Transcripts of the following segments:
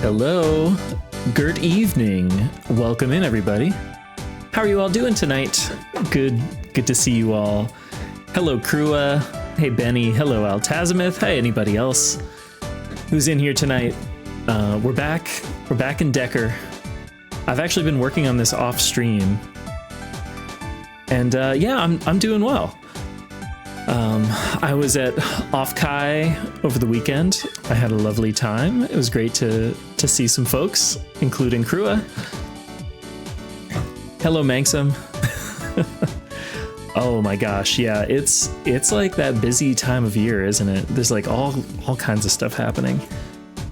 Hello, good evening. Welcome in, everybody. How are you all doing tonight? Good to see you all. Hello, Krua. Hey, Benny. Hello, Altazimith. Hey, anybody else who's in here tonight? We're back. We're back in Decker. I've actually been working on this off stream, and yeah, I'm doing well. I was at Offkai over the weekend. I had a lovely time. It was great to see some folks, including Krua. Hello, Manxam. Oh my gosh, yeah, it's like that busy time of year, isn't it? There's like all kinds of stuff happening.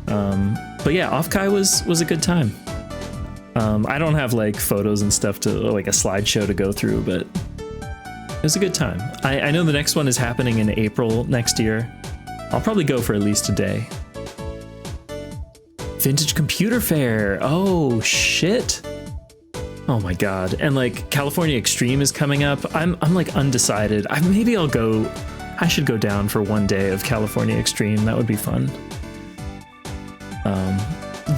But yeah, Offkai was a good time. I don't have like photos and stuff to like a slideshow to go through, but it was a good time. I know the next one is happening in April next year. I'll probably go for at least a day. Vintage Computer Fair. Oh shit. Oh my god. And like California Extreme is coming up. I'm like undecided. Maybe I'll go. I should go down for one day of California Extreme. That would be fun.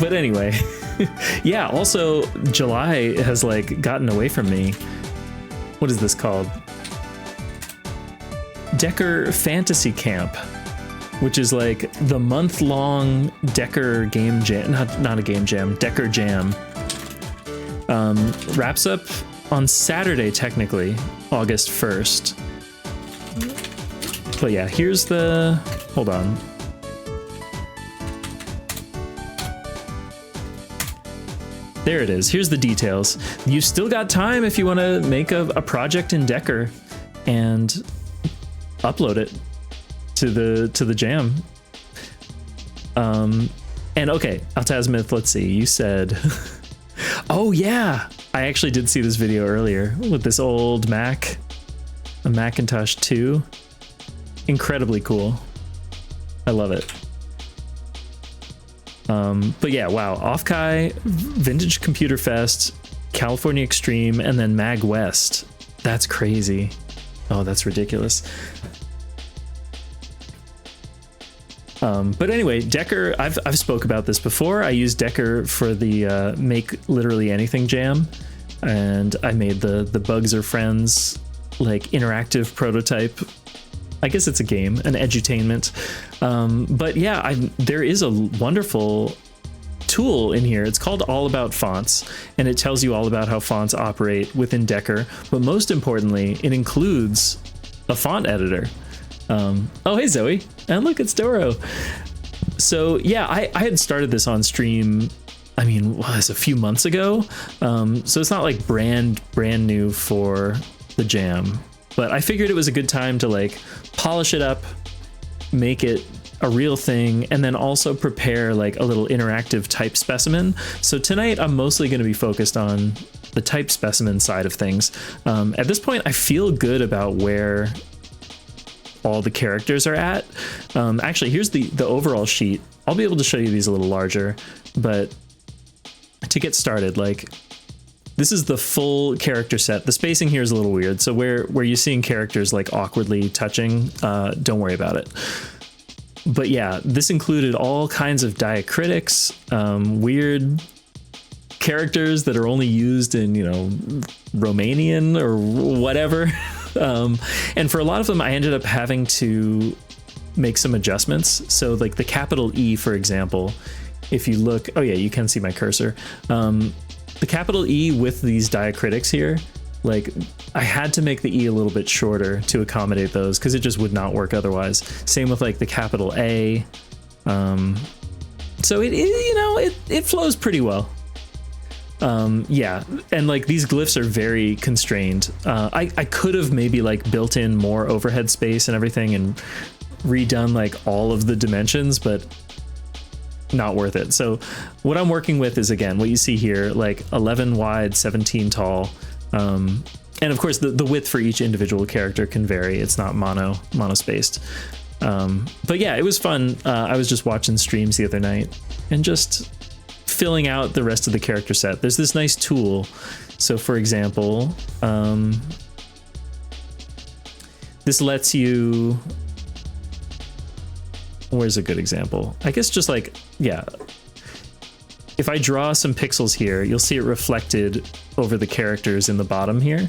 But anyway, yeah, also July has like gotten away from me. What is this called? Decker Fantasy Camp, which is like the month-long Decker game jam, not a game jam, Decker jam. Wraps up on Saturday, technically, August 1st. But yeah, here's the, hold on. There it is. Here's the details. You've still got time if you want to make a project in Decker and upload it to the jam. And okay, Altazimith, let's see. You said, oh yeah, I actually did see this video earlier with this old Mac, a Macintosh 2. Incredibly cool. I love it. But yeah, wow, Offkai, Vintage Computer Fest, California Extreme, and then Mag West. That's crazy. Oh, that's ridiculous. But anyway, Decker, I've spoke about this before. I used Decker for the Make Literally Anything jam, and I made the Bugs Are Friends like interactive prototype. I guess it's a game, an edutainment. But yeah, there is a wonderful tool in here. It's called All About Fonts, and it tells you all about how fonts operate within Decker. But most importantly, it includes a font editor. Oh, hey, Zoe. And look, it's Doro. So yeah, I had started this on stream, I mean, was a few months ago. So it's not like brand new for the jam. But I figured it was a good time to like polish it up, make it a real thing, and then also prepare like a little interactive type specimen. So tonight I'm mostly going to be focused on the type specimen side of things. At this point, I feel good about where all the characters are at. Actually, here's the overall sheet. I'll be able to show you these a little larger, but to get started, like, this is the full character set. The spacing here is a little weird. So where you're seeing characters like awkwardly touching, don't worry about it. But yeah, this included all kinds of diacritics, weird characters that are only used in, you know, Romanian or whatever. And for a lot of them, I ended up having to make some adjustments. So like the capital E, for example, if you look, oh yeah, you can see my cursor. The capital E with these diacritics here, like I had to make the E a little bit shorter to accommodate those because it just would not work otherwise. Same with like the capital A. So it flows pretty well. Yeah, and like these glyphs are very constrained. I could have maybe like built in more overhead space and everything and redone like all of the dimensions, but not worth it. So what I'm working with is, again, what you see here, like 11 wide, 17 tall. And of course the width for each individual character can vary. It's not monospaced. But yeah, it was fun. I was just watching streams the other night and just filling out the rest of the character set. There's this nice tool. So for example, this lets you, where's a good example? I guess just like, yeah, if I draw some pixels here, you'll see it reflected over the characters in the bottom here.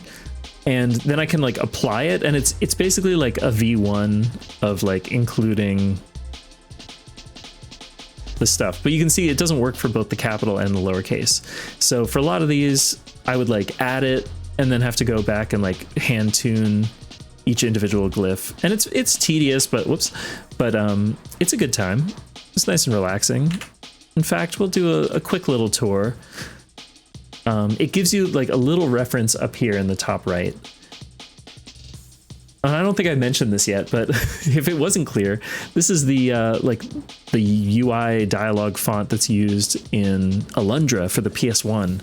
And then I can like apply it, and it's basically like a V1 of like including the stuff. But you can see it doesn't work for both the capital and the lowercase. So for a lot of these, I would like add it and then have to go back and like hand tune each individual glyph. And it's tedious, but it's a good time. It's nice and relaxing. In fact, we'll do a quick little tour. It gives you like a little reference up here in the top right. And I don't think I mentioned this yet, but if it wasn't clear, this is the like the UI dialogue font that's used in Alundra for the PS1.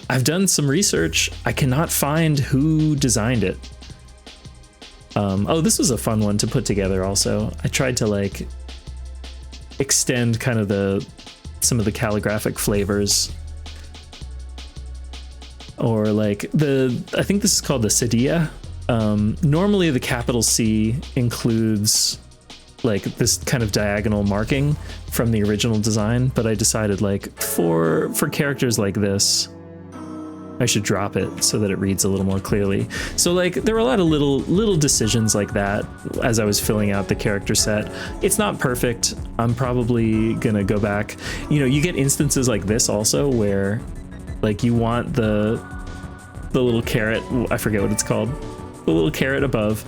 I've done some research. I cannot find who designed it. Oh, this was a fun one to put together also. I tried to like extend kind of some of the calligraphic flavors. Or like I think this is called the Cedilla. Normally the capital C includes like this kind of diagonal marking from the original design, but I decided like for characters like this, I should drop it so that it reads a little more clearly. So like there were a lot of little decisions like that as I was filling out the character set. It's not perfect. I'm probably gonna go back. You know, you get instances like this also where like you want the little caret, I forget what it's called, the little caret above,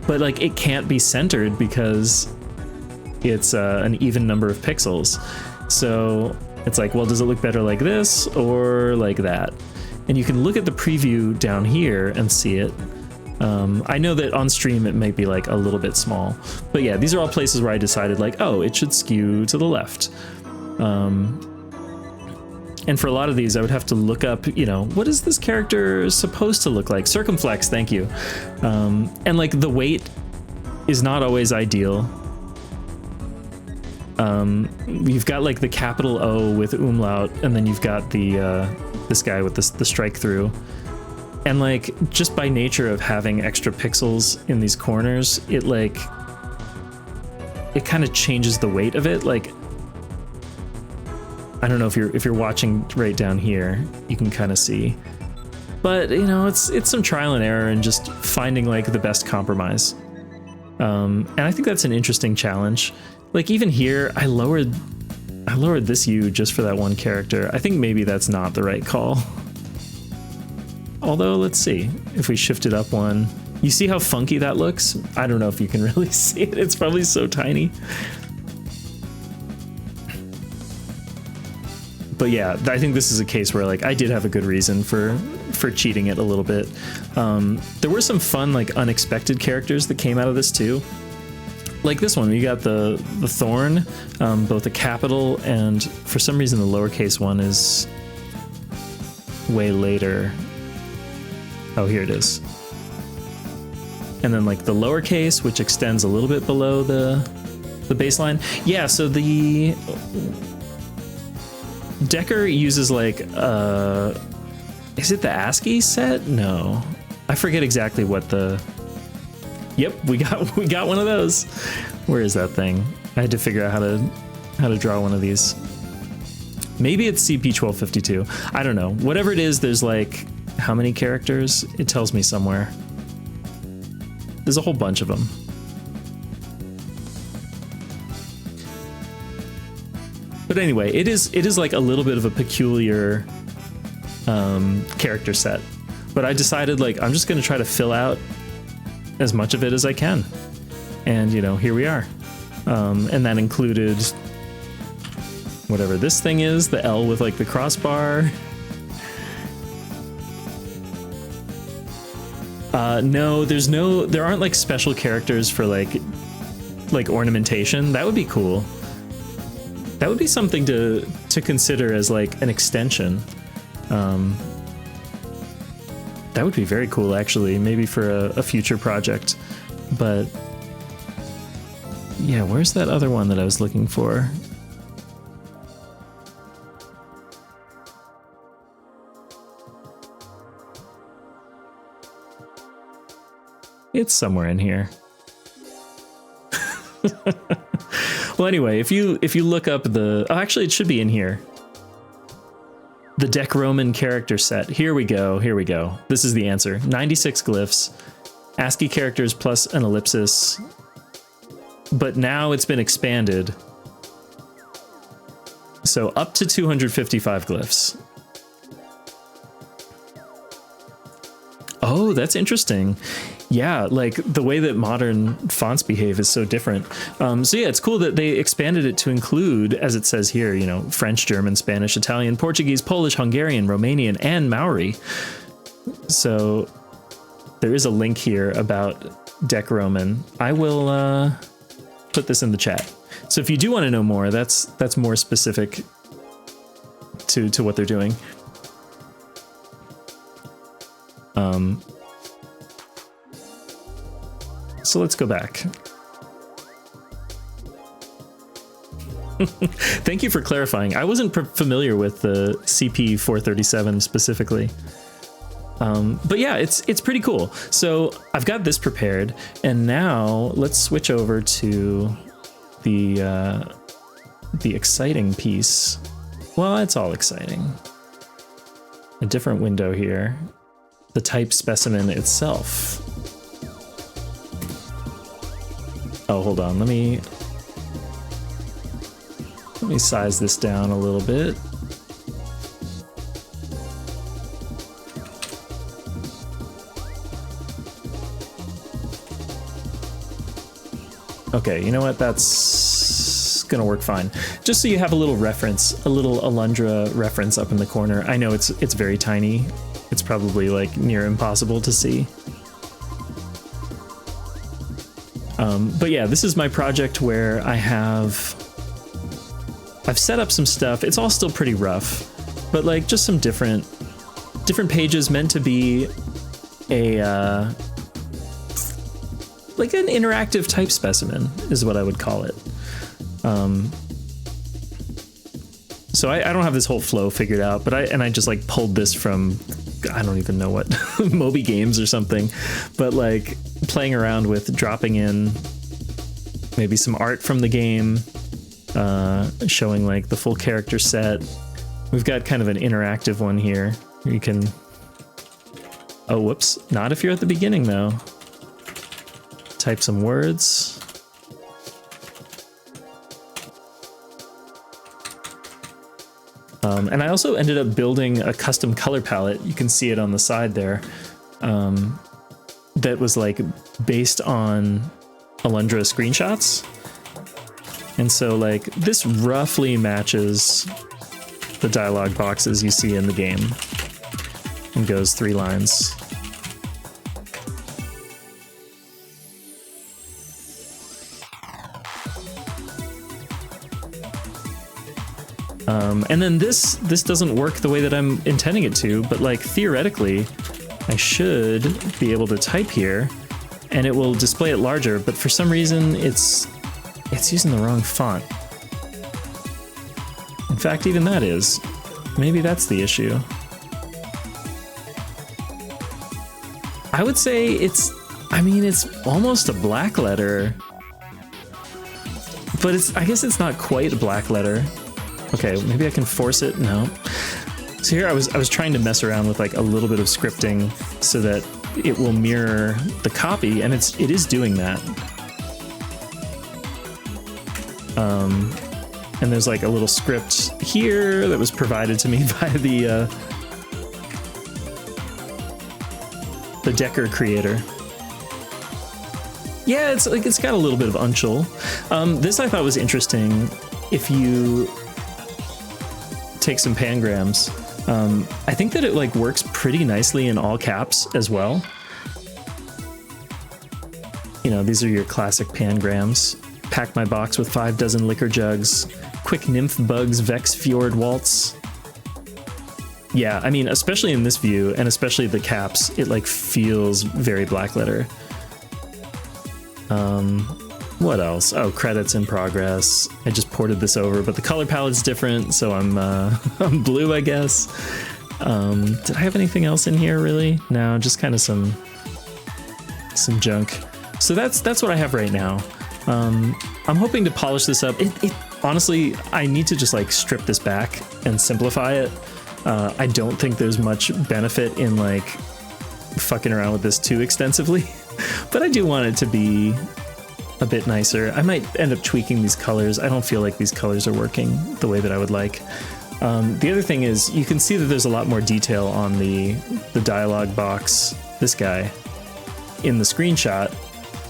but like it can't be centered because it's an even number of pixels. So it's like, well, does it look better like this or like that? And you can look at the preview down here and see it. I know that on stream it might be like a little bit small, but yeah, these are all places where I decided like, oh, it should skew to the left. And for a lot of these, I would have to look up, you know, what is this character supposed to look like? Circumflex, thank you. And like the weight is not always ideal. You've got like the capital O with umlaut, and then you've got the this guy with the strike through. And like just by nature of having extra pixels in these corners, it kind of changes the weight of it. Like, I don't know if you're watching right down here, you can kind of see, but you know, it's some trial and error and just finding like the best compromise. And I think that's an interesting challenge. Like even here, I lowered this U just for that one character. I think maybe that's not the right call. Although let's see if we shift it up one. You see how funky that looks? I don't know if you can really see it. It's probably so tiny. But yeah, I think this is a case where like I did have a good reason for cheating it a little bit. There were some fun like unexpected characters that came out of this too. Like this one, we got the Thorn, both a capital and for some reason the lowercase one is way later. Oh, here it is. And then like the lowercase, which extends a little bit below the baseline. Yeah, so the Decker uses like is it the ASCII set? No, I forget exactly what the. Yep, we got one of those. Where is that thing? I had to figure out how to draw one of these. Maybe it's CP1252. I don't know. Whatever it is, there's like how many characters? It tells me somewhere. There's a whole bunch of them. But anyway, it is like a little bit of a peculiar character set. But I decided like I'm just gonna try to fill out as much of it as I can. And you know, here we are. And that included whatever this thing is, the L with like the crossbar. No, there aren't like special characters for like ornamentation. That would be cool. That would be something to consider as like an extension. That would be very cool, actually, maybe for a future project. But yeah, where's that other one that I was looking for? It's somewhere in here. Well, anyway, if you look up the, oh, actually, it should be in here. the Deck Roman character set. Here we go. Here we go. This is the answer. 96 glyphs, ASCII characters plus an ellipsis. But now it's been expanded. So up to 255 glyphs. Oh, that's interesting. Yeah, like the way that modern fonts behave is so different. So yeah, it's cool that they expanded it to include, as it says here, you know, French, German, Spanish, Italian, Portuguese, Polish, Hungarian, Romanian, and Maori. So there is a link here about Deck Roman. I will put this in the chat. So if you do want to know more, that's more specific to what they're doing. So let's go back. Thank you for clarifying. I wasn't familiar with the CP437 specifically. But yeah, it's pretty cool. So I've got this prepared, and now let's switch over to the exciting piece. Well, it's all exciting. A different window here. The type specimen itself. Oh, hold on. Let me size this down a little bit. Okay, you know what? That's gonna work fine. Just so you have a little reference, a little Alundra reference up in the corner. I know it's very tiny. It's probably like near impossible to see. But yeah, this is my project where I've set up some stuff. It's all still pretty rough, but like just some different pages meant to be a like an interactive type specimen is what I would call it. So I don't have this whole flow figured out, but I just like pulled this from, I don't even know what, Moby Games or something, but like playing around with dropping in maybe some art from the game, showing like the full character set. We've got kind of an interactive one here. You can, oh, whoops, not if you're at the beginning though. Type some words. And I also ended up building a custom color palette. You can see it on the side there. That was like based on Alundra screenshots. And so like this roughly matches the dialogue boxes you see in the game and goes 3 lines. And then this doesn't work the way that I'm intending it to, but like theoretically, I should be able to type here and it will display it larger, but for some reason it's using the wrong font. In fact, even that is. Maybe that's the issue. I would say it's almost a black letter, but I guess it's not quite a black letter. Okay, maybe I can force it. No. So here I was trying to mess around with like a little bit of scripting so that it will mirror the copy, and it is doing that. And there's like a little script here that was provided to me by the Decker creator. Yeah, it's got a little bit of unchul. This I thought was interesting. If you take some pangrams, I think that it like works pretty nicely in all caps as well. You know, these are your classic pangrams. Pack my box with 5 dozen liquor jugs. Quick nymph bugs, Vex fjord waltz. Yeah, I mean, especially in this view, and especially the caps, it like feels very black letter. What else? Oh, credits in progress. I just ported this over, but the color palette's different, so I'm I'm blue, I guess. Did I have anything else in here really? No, just kind of some junk. So that's what I have right now. I'm hoping to polish this up. Honestly, I need to just like strip this back and simplify it. I don't think there's much benefit in like fucking around with this too extensively, but I do want it to be a bit nicer. I might end up tweaking these colors. I don't feel like these colors are working the way that I would like. The other thing is you can see that there's a lot more detail on the dialogue box, this guy, in the screenshot.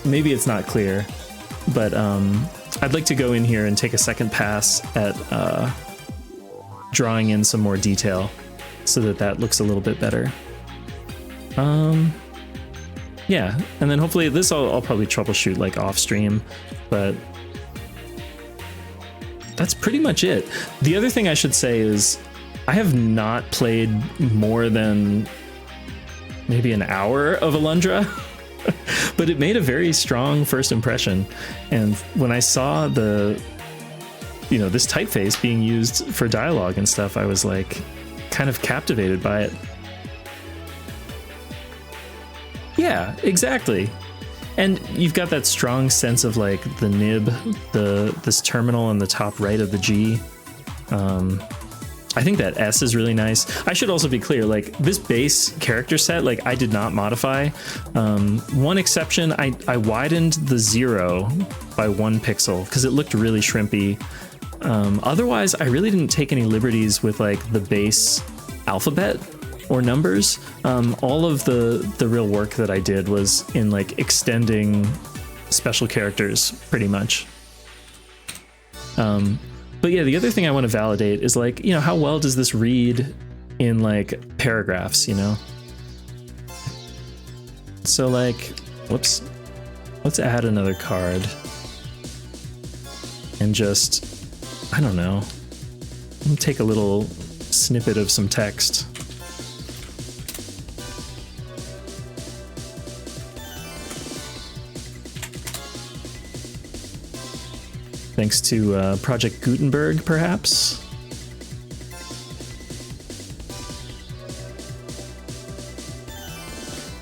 Maybe it's not clear, but I'd like to go in here and take a second pass at drawing in some more detail so that that looks a little bit better. Yeah, and then hopefully this I'll probably troubleshoot like off stream, but that's pretty much it. The other thing I should say is I have not played more than maybe an hour of Alundra, but it made a very strong first impression. And when I saw the, you know, this typeface being used for dialogue and stuff, I was like kind of captivated by it. Yeah, exactly. And you've got that strong sense of like the nib, this terminal on the top right of the G. I think that S is really nice. I should also be clear, like this base character set, like I did not modify. One exception, I widened the 0 by 1 pixel because it looked really shrimpy. Otherwise, I really didn't take any liberties with like the base alphabet or numbers. All of the real work that I did was in like extending special characters pretty much. But yeah, the other thing I want to validate is like, you know, how well does this read in like paragraphs, you know? So like, whoops, let's add another card and just, I don't know, take a little snippet of some text. Thanks to Project Gutenberg, perhaps.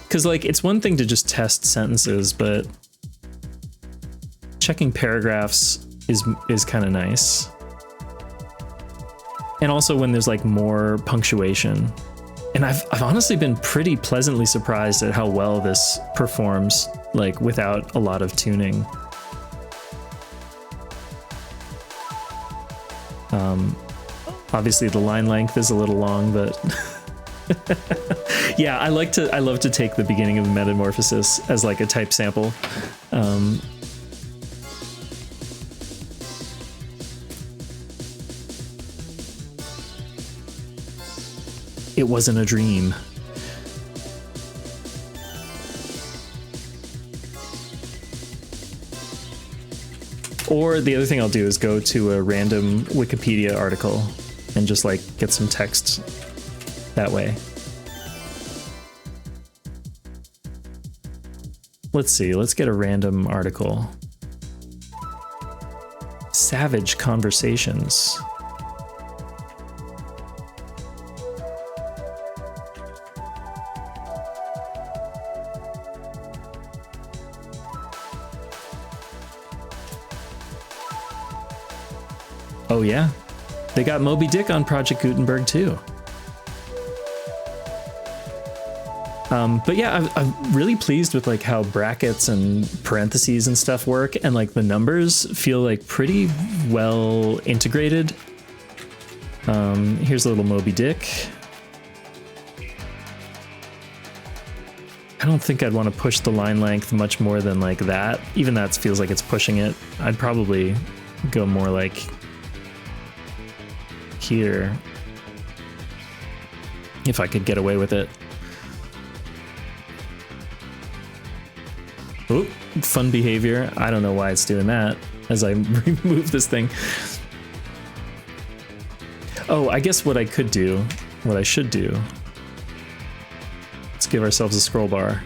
Because, like, it's one thing to just test sentences, but checking paragraphs is kind of nice. And also when there's, like, more punctuation. And I've honestly been pretty pleasantly surprised at how well this performs, like, without a lot of tuning. Obviously the line length is a little long, but yeah, I love to take the beginning of the metamorphosis as like a type sample. It wasn't a dream. Or the other thing I'll do is go to a random Wikipedia article and just like get some text that way. Let's see, let's get a random article. Savage conversations. Oh yeah, they got Moby Dick on Project Gutenberg too. But yeah, I'm really pleased with like how brackets and parentheses and stuff work, and like the numbers feel like pretty well integrated. Here's a little Moby Dick. I don't think I'd want to push the line length much more than like that. Even that feels like it's pushing it. I'd probably go more like here if I could get away with it. Oh, fun behavior. I don't know why it's doing that as I remove this thing. Oh, I guess what I could do, what I should do, let's give ourselves a scroll bar.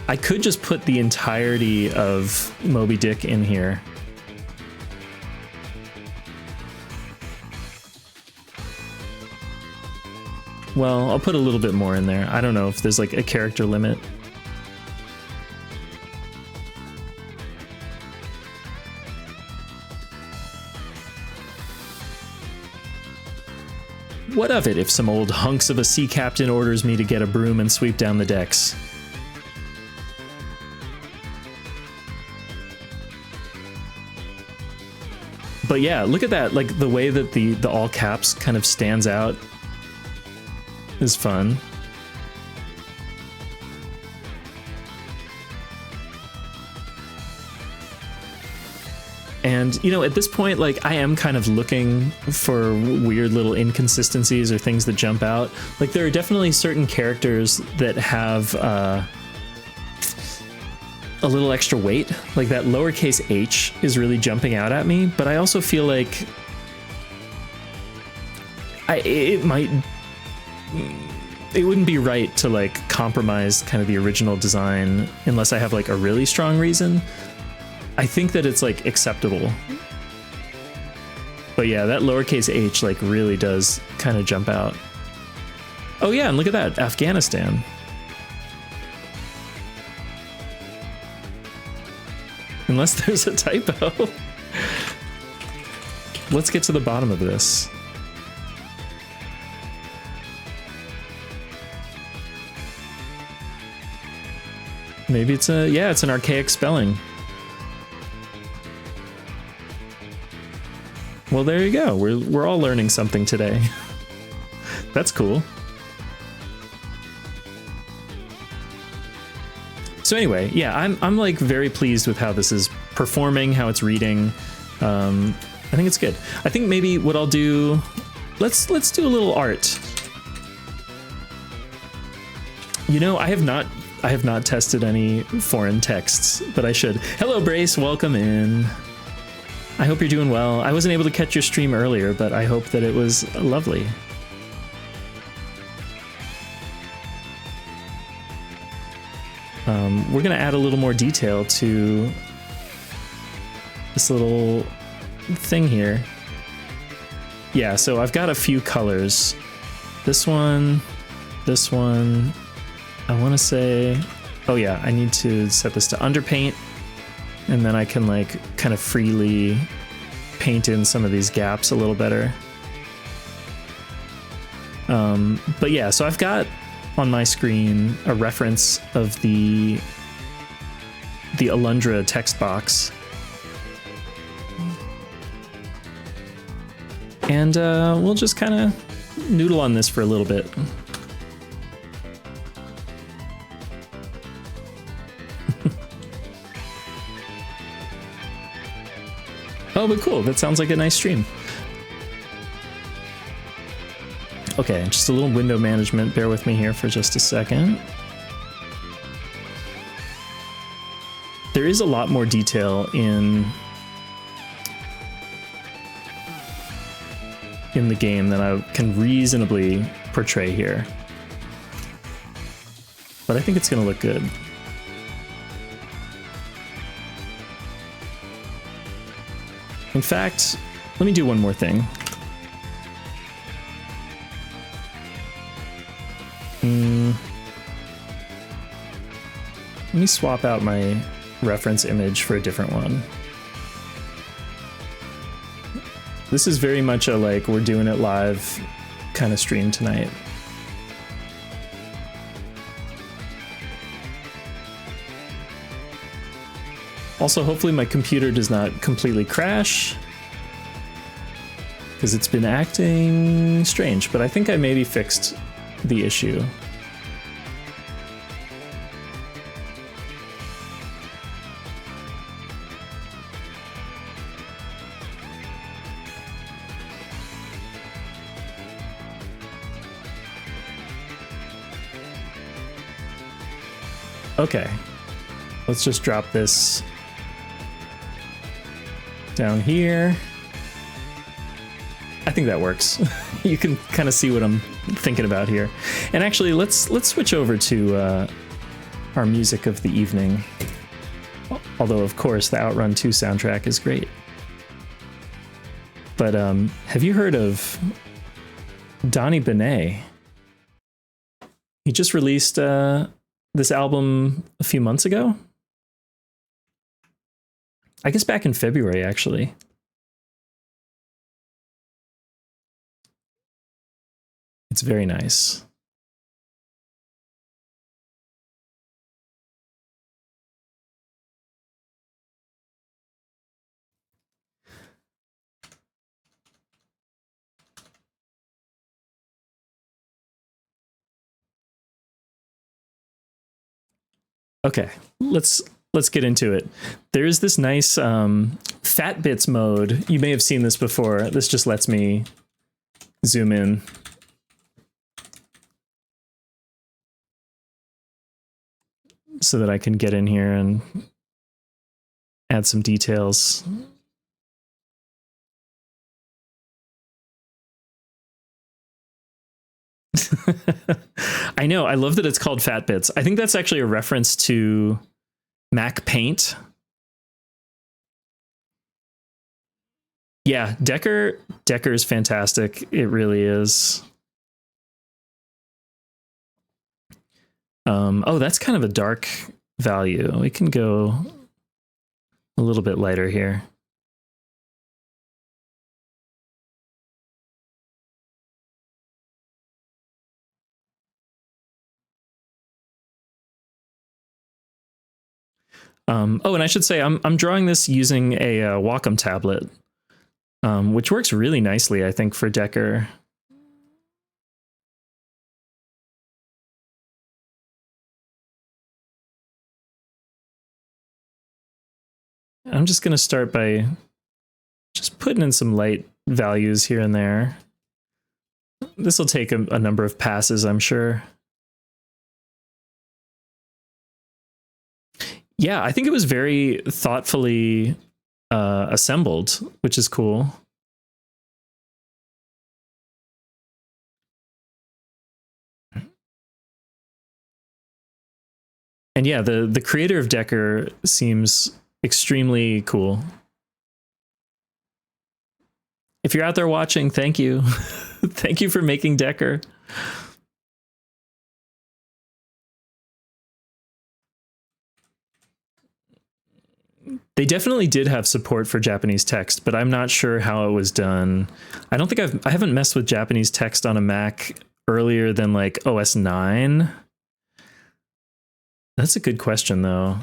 I could just put the entirety of Moby Dick in here. Well, I'll put a little bit more in there. I don't know if there's like a character limit. What of it if some old hunks of a sea captain orders me to get a broom and sweep down the decks? But yeah, look at that. Like the way that the all caps kind of stands out is fun. And, you know, at this point, like, I am kind of looking for weird little inconsistencies or things that jump out. Like, there are definitely certain characters that have a little extra weight. Like, that lowercase h is really jumping out at me, but I also feel like it wouldn't be right to, like, compromise kind of the original design unless I have, like, a really strong reason. I think that it's like acceptable. But yeah, that lowercase h like really does kind of jump out. Oh yeah, and look at that, Afghanistan. Unless there's a typo. Let's get to the bottom of this. Maybe it's it's an archaic spelling. Well, there you go. We're all learning something today. That's cool. So anyway, yeah, I'm like very pleased with how this is performing, how it's reading. I think it's good. I think maybe what I'll do, let's do a little art. You know, I have not tested any foreign texts, but I should. Hello, Brace. Welcome in. I hope you're doing well. I wasn't able to catch your stream earlier, but I hope that it was lovely. We're going to add a little more detail to this little thing here. Yeah, so I've got a few colors. This one. I want to say, oh yeah, I need to set this to underpaint. And then I can like kind of freely paint in some of these gaps a little better. But yeah, so I've got on my screen a reference of the Alundra text box. And we'll just kind of noodle on this for a little bit. Oh, but cool. That sounds like a nice stream. Okay, just a little window management. Bear with me here for just a second. There is a lot more detail in the game than I can reasonably portray here. But I think it's going to look good. In fact, let me do one more thing. Let me swap out my reference image for a different one. This is very much a like we're doing it live kind of stream tonight. Also, hopefully my computer does not completely crash, because it's been acting strange, but I think I maybe fixed the issue. Okay, let's just drop this down here. I think that works. You can kind of see what I'm thinking about here. And actually, let's switch over to our music of the evening. Although, of course, the Outrun 2 soundtrack is great. But have you heard of Donny Benet? He just released this album a few months ago. I guess back in February, actually. It's very nice. Okay, let's get into it. There is this nice fat bits mode. You may have seen this before. This just lets me zoom in. So that I can get in here and add some details. I know. I love that it's called Fat Bits. I think that's actually a reference to Mac Paint. Yeah, Decker is fantastic. It really is. Oh, that's kind of a dark value. We can go a little bit lighter here. Oh, and I should say I'm drawing this using a Wacom tablet, which works really nicely, I think, for Decker. I'm just going to start by just putting in some light values here and there. This will take a number of passes, I'm sure. Yeah, I think it was very thoughtfully assembled, which is cool. And yeah, the creator of Decker seems extremely cool. If you're out there watching, thank you. Thank you for making Decker. They definitely did have support for Japanese text, but I'm not sure how it was done. I don't think I haven't messed with Japanese text on a Mac earlier than like OS 9. That's a good question, though.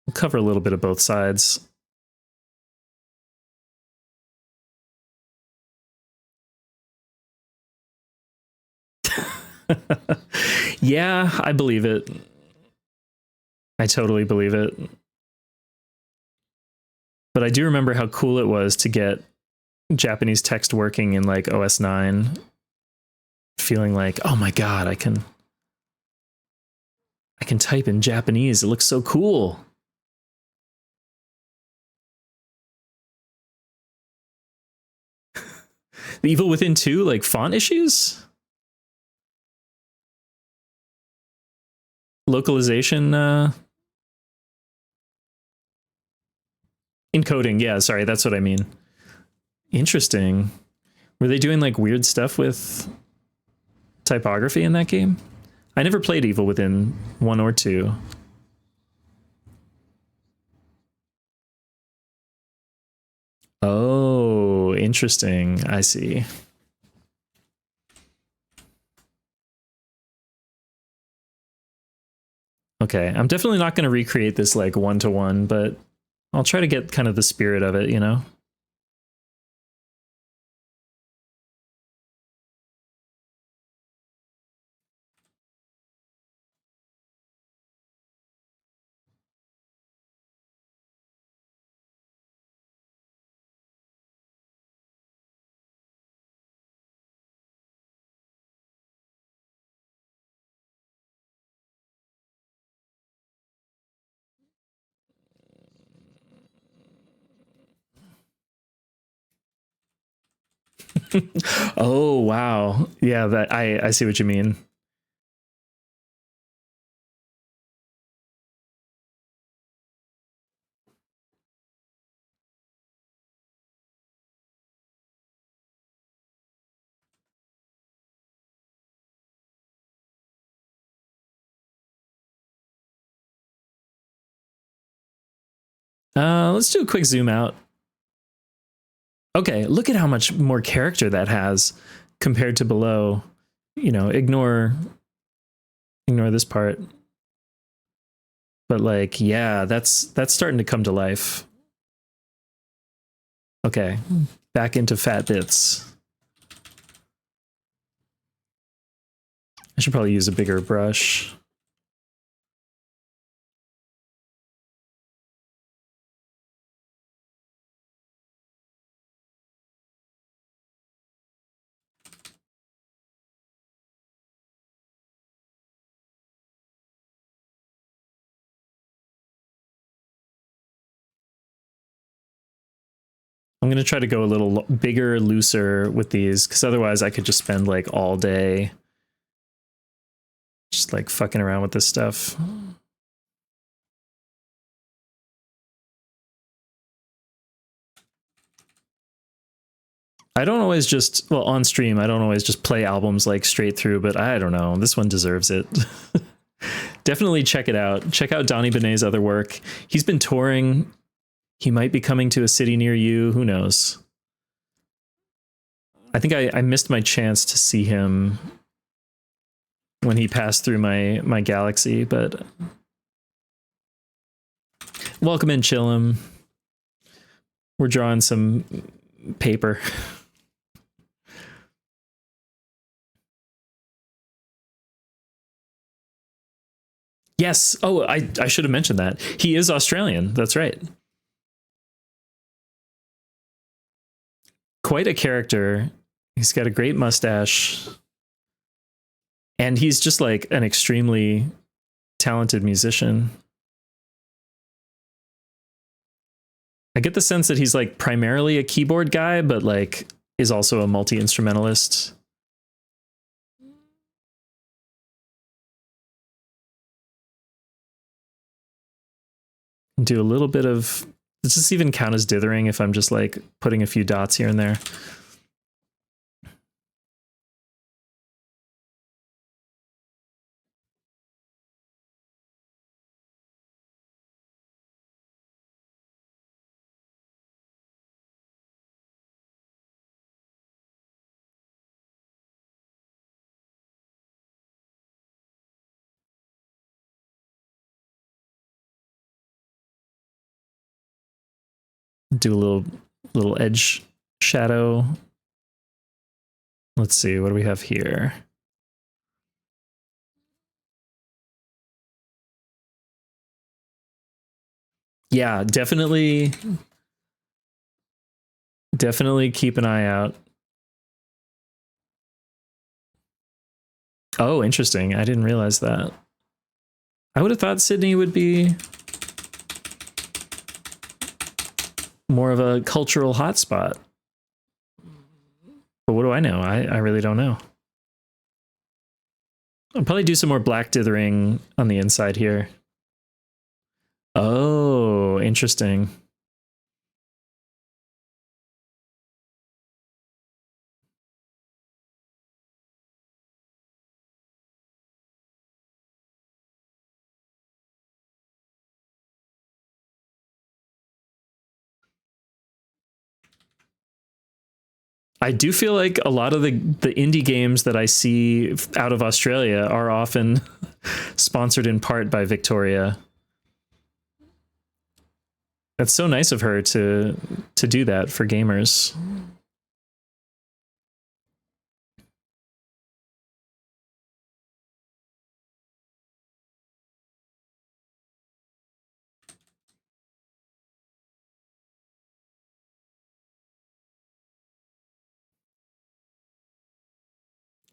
We'll cover a little bit of both sides. Yeah, I believe it. I totally believe it. But I do remember how cool it was to get Japanese text working in like OS 9. Feeling like, oh my god, I can type in Japanese. It looks so cool. The Evil Within 2, like font issues? Localization encoding, yeah, sorry, that's what I mean. Interesting. Were they doing like weird stuff with typography in that game? I never played Evil Within 1 or 2. Oh, interesting. I see. Okay, I'm definitely not going to recreate this like one-to-one, but I'll try to get kind of the spirit of it, you know? Oh, wow. Yeah, that I see what you mean. Let's do a quick zoom out. Okay, look at how much more character that has compared to below. You know, ignore this part. But like, yeah, that's starting to come to life. Okay, back into fat bits. I should probably use a bigger brush. I'm going to try to go a little bigger, looser with these, because otherwise I could just spend like all day just like fucking around with this stuff. I don't always just, well, on stream, I don't always just play albums like straight through, but I don't know. This one deserves it. Definitely check it out. Check out Donny Benet's other work. He's been touring. He might be coming to a city near you. Who knows? I think I missed my chance to see him when he passed through my galaxy, but welcome in, Chillum. We're drawing some paper. Yes. Oh, I should have mentioned that. He is Australian. That's right. Quite a character. He's got a great mustache. And he's just like an extremely talented musician. I get the sense that he's like primarily a keyboard guy, but like is also a multi-instrumentalist. Do a little bit of, does this even count as dithering if I'm just like putting a few dots here and there? Do a little edge shadow. Let's see, what do we have here? Yeah, definitely keep an eye out. Oh, interesting. I didn't realize that. I would have thought Sydney would be more of a cultural hotspot. But what do I know? I really don't know. I'll probably do some more black dithering on the inside here. Oh, interesting. I do feel like a lot of the indie games that I see out of Australia are often sponsored in part by Victoria. That's so nice of her to do that for gamers.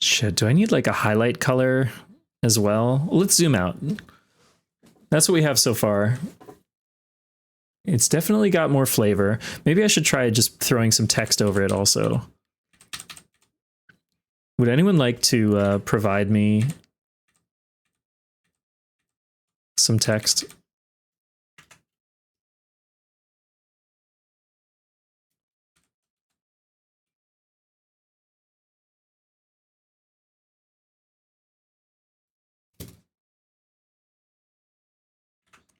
Shit, do I need like a highlight color as well? Let's zoom out. That's what we have so far. It's definitely got more flavor. Maybe I should try just throwing some text over it also. Would anyone like to provide me some text?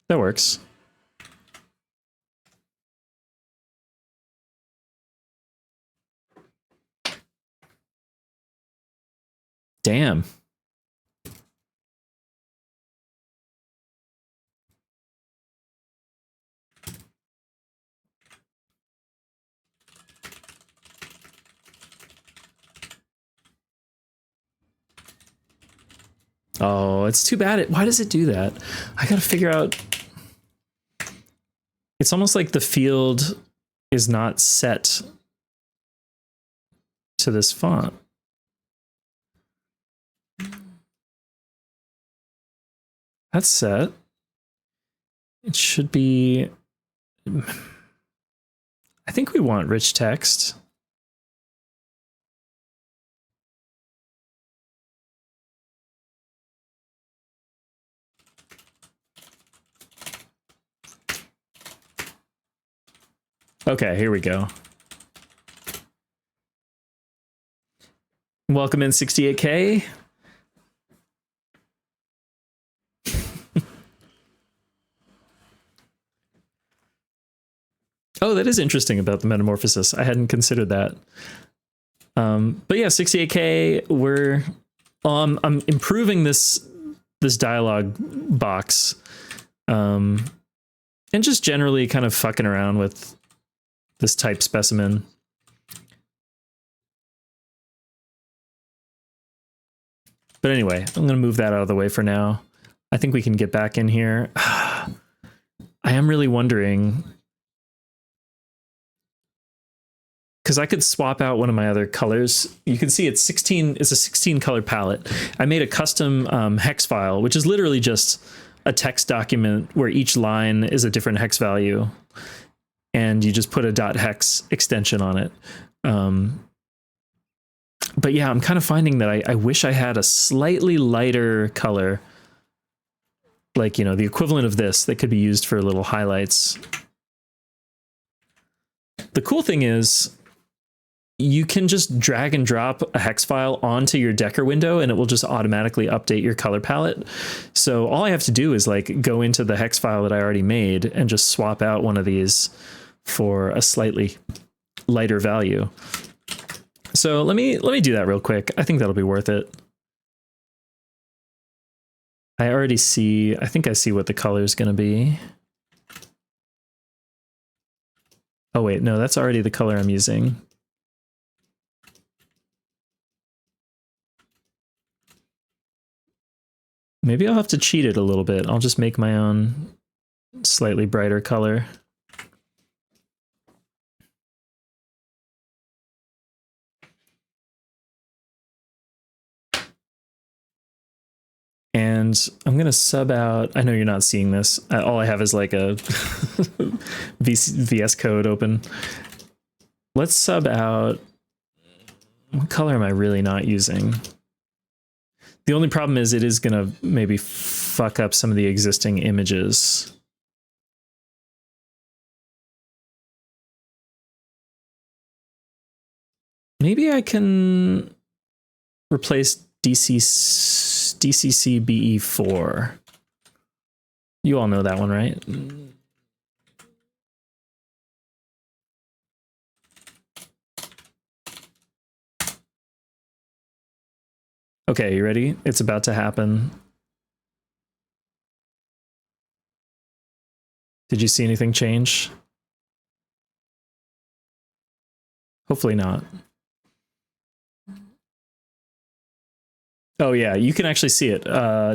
That works. Damn. Oh, it's too bad. Why does it do that? I gotta figure out. It's almost like the field is not set to this font. That's set. It should be. I think we want rich text. Okay, here we go. Welcome in 68K. Oh, that is interesting about the metamorphosis. I hadn't considered that. But yeah, 68K, I'm improving this dialogue box. And just generally kind of fucking around with this type specimen. But anyway, I'm going to move that out of the way for now. I think we can get back in here. I am really wondering, because I could swap out one of my other colors. You can see it's a 16 color palette. I made a custom hex file, which is literally just a text document where each line is a different hex value. And you just put a .hex extension on it. But yeah, I'm kind of finding that I wish I had a slightly lighter color, like, you know, the equivalent of this that could be used for little highlights. The cool thing is you can just drag and drop a hex file onto your Decker window and it will just automatically update your color palette. So all I have to do is like go into the hex file that I already made and just swap out one of these for a slightly lighter value. So let me do that real quick. I think that'll be worth it. I think I see what the color is going to be. Oh wait, no, that's already the color I'm using. Maybe I'll have to cheat it a little bit. I'll just make my own slightly brighter color. And I'm going to sub out. I know you're not seeing this. All I have is like a VS Code open. Let's sub out. What color am I really not using? The only problem is it is going to maybe fuck up some of the existing images. Maybe I can replace DCC BE4. You all know that one, right? Okay, you ready? It's about to happen. Did you see anything change? Hopefully not. Oh yeah, you can actually see it.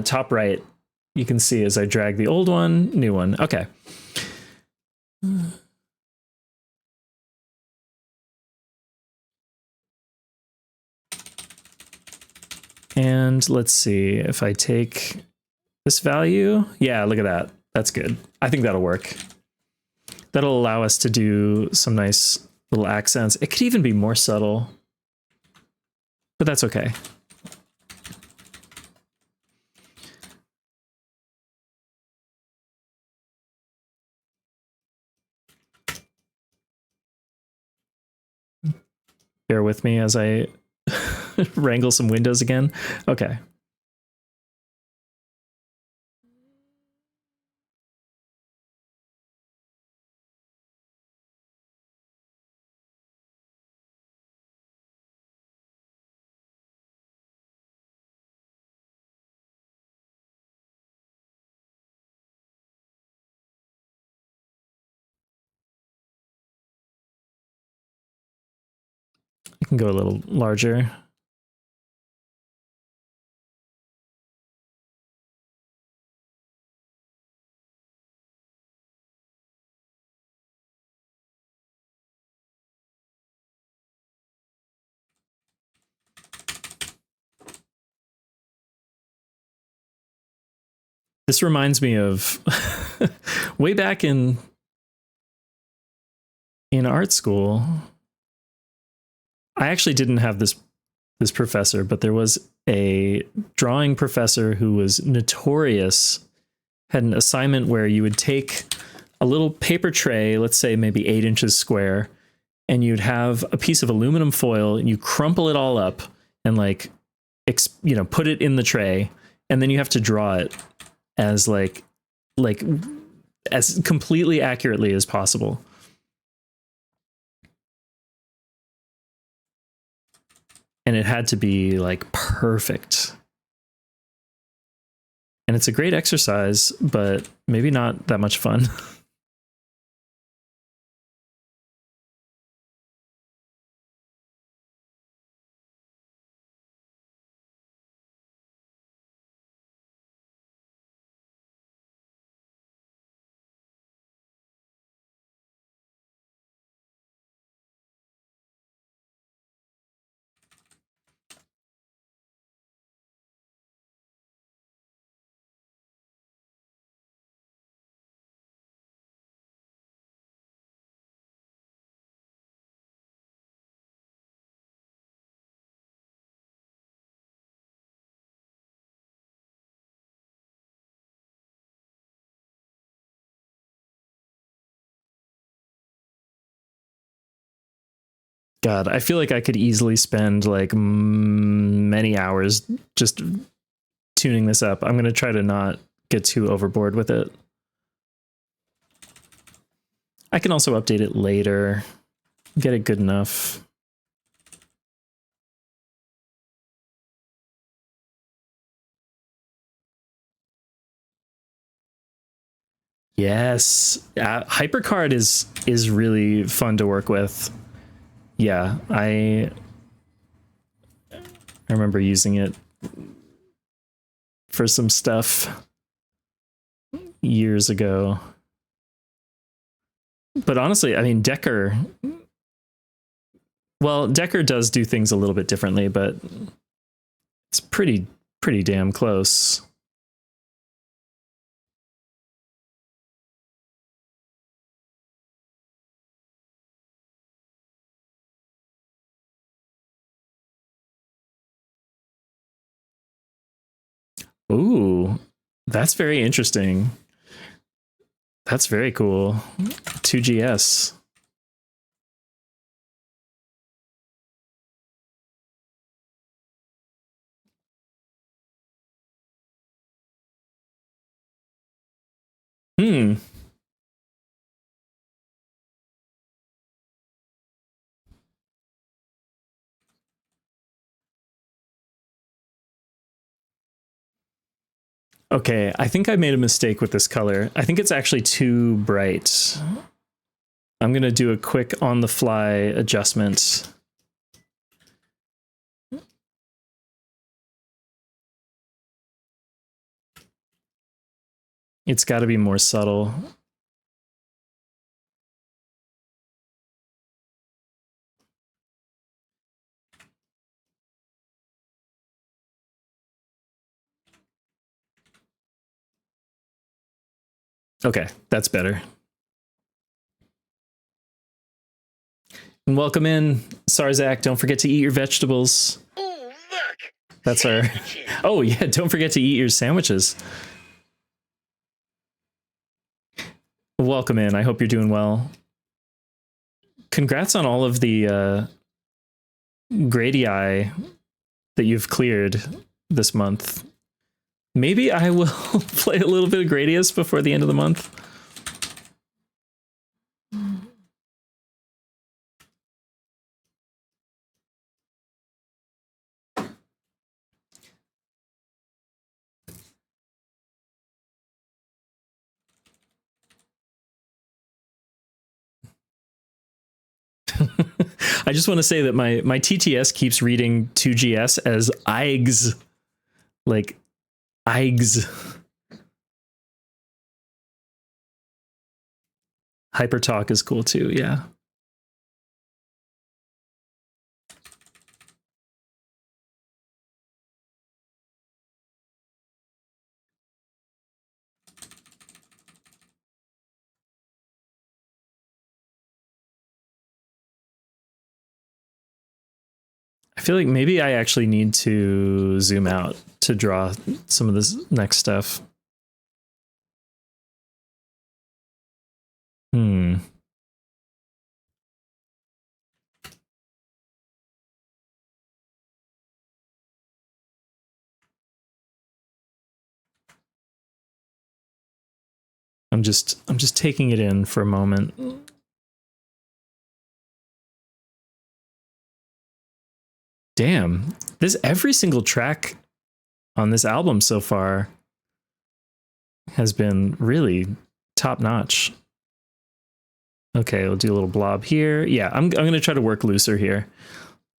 Top right, you can see as I drag the old one, new one. Okay. And let's see if I take this value. Yeah, look at that. That's good. I think that'll work. That'll allow us to do some nice little accents. It could even be more subtle, but that's okay. Bear with me as I wrangle some windows again. Okay. can go a little larger. This reminds me of way back in art school. I actually didn't have this professor, but there was a drawing professor who was notorious, had an assignment where you would take a little paper tray, let's say maybe 8 inches square, and you'd have a piece of aluminum foil and you crumple it all up and like, put it in the tray. And then you have to draw it as like as completely accurately as possible. And it had to be like perfect. And it's a great exercise, but maybe not that much fun. God, I feel like I could easily spend like many hours just tuning this up. I'm going to try to not get too overboard with it. I can also update it later, get it good enough. Yes, HyperCard is really fun to work with. Yeah, I remember using it for some stuff years ago. But honestly, I mean, Decker does do things a little bit differently, but it's pretty damn close. Ooh, that's very interesting. That's very cool. 2GS. Okay, I think I made a mistake with this color. I think it's actually too bright. I'm going to do a quick on-the-fly adjustment. It's got to be more subtle. Okay, that's better. And welcome in, Sarzak. Don't forget to eat your vegetables. Oh, look! That's our... Oh, yeah, don't forget to eat your sandwiches. Welcome in. I hope you're doing well. Congrats on all of the Grady that you've cleared this month. Maybe I will play a little bit of Gradius before the end of the month. I just want to say that my TTS keeps reading 2GS as IGS, like IGS. Hypertalk is cool too, yeah. I feel like maybe I actually need to zoom out to draw some of this next stuff. Hmm. I'm just taking it in for a moment. Damn, this every single track on this album so far has been really top notch. Okay, we'll do a little blob here. Yeah, I'm gonna try to work looser here.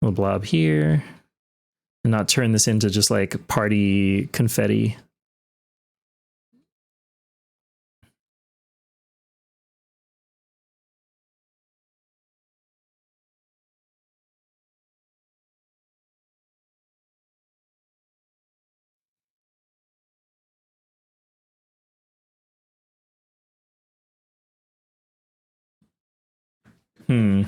A little blob here, and not turn this into just like party confetti. Hmm.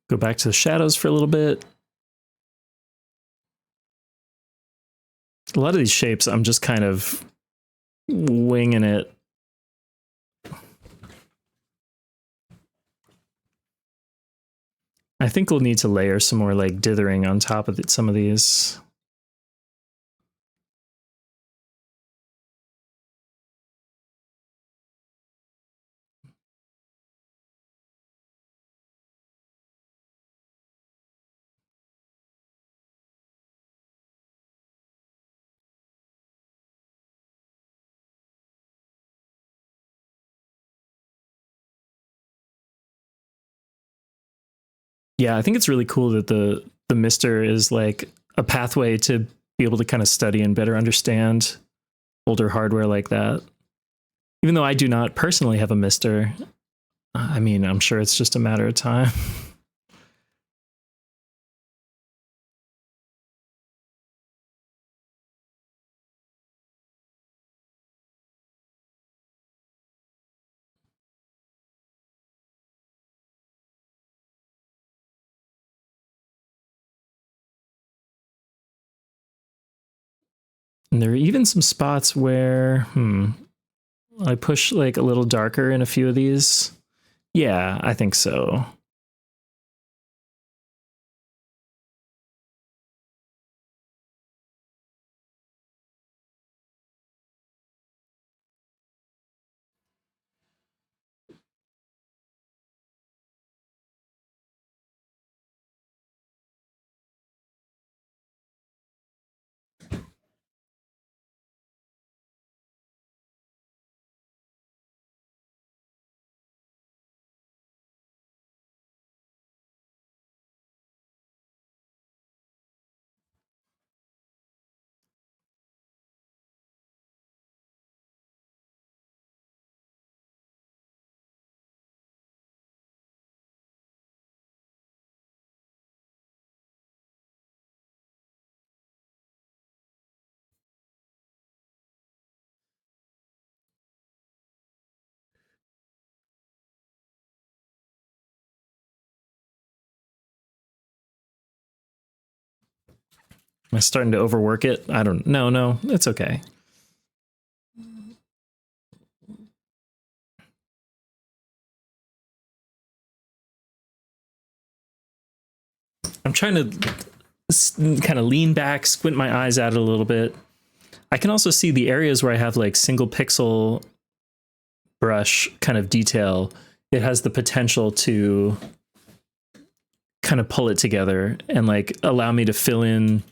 Go back to the shadows for a little bit. A lot of these shapes, I'm just kind of winging it. I think we'll need to layer some more like dithering on top of some of these. Yeah, I think it's really cool that the Mister is like a pathway to be able to kind of study and better understand older hardware like that. Even though I do not personally have a Mister, I mean, I'm sure it's just a matter of time. And there are even some spots where, I push like a little darker in a few of these. Yeah, I think so. Am I starting to overwork it? I don't know. No, it's okay. I'm trying to kind of lean back, squint my eyes out a little bit. I can also see the areas where I have like single pixel brush kind of detail. It has the potential to kind of pull it together and like allow me to fill in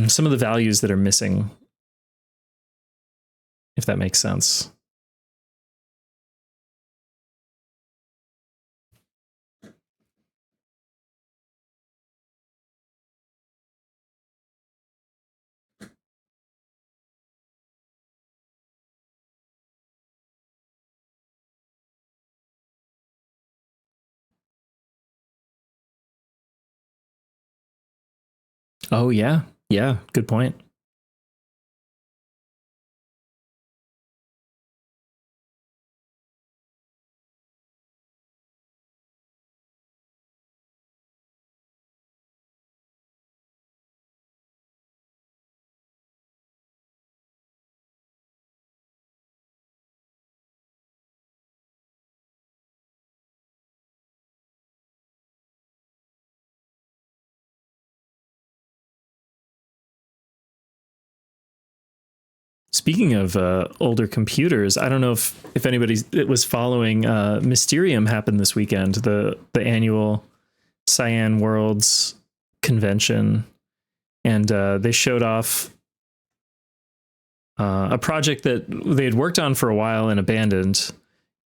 some of the values that are missing, if that makes sense. Oh yeah. Yeah. Good point. Speaking of older computers, I don't know if anybody was following. Mysterium happened this weekend, the annual Cyan Worlds convention, and they showed off a project that they had worked on for a while and abandoned,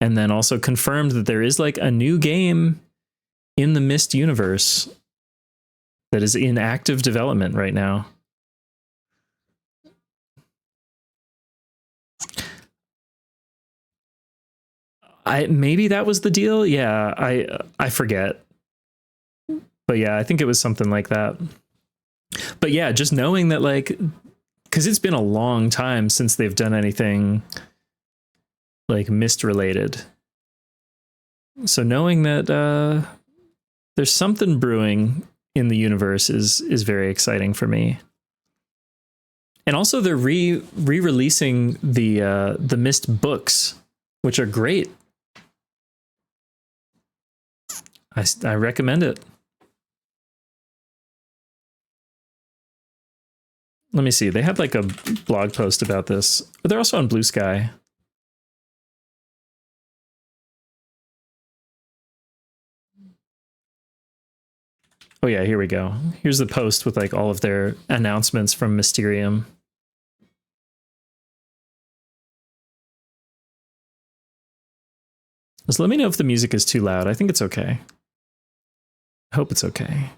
and then also confirmed that there is like a new game in the Myst universe that is in active development right now. Maybe that was the deal. Yeah, I forget. But yeah, I think it was something like that. But yeah, just knowing that, like, because it's been a long time since they've done anything like Myst related. So knowing that there's something brewing in the universe is very exciting for me. And also they're re-releasing the Myst books, which are great. I recommend it. Let me see. They had like a blog post about this, but they're also on Blue Sky. Oh yeah, here we go. Here's the post with like all of their announcements from Mysterium. Just let me know if the music is too loud. I think it's okay. I hope it's okay.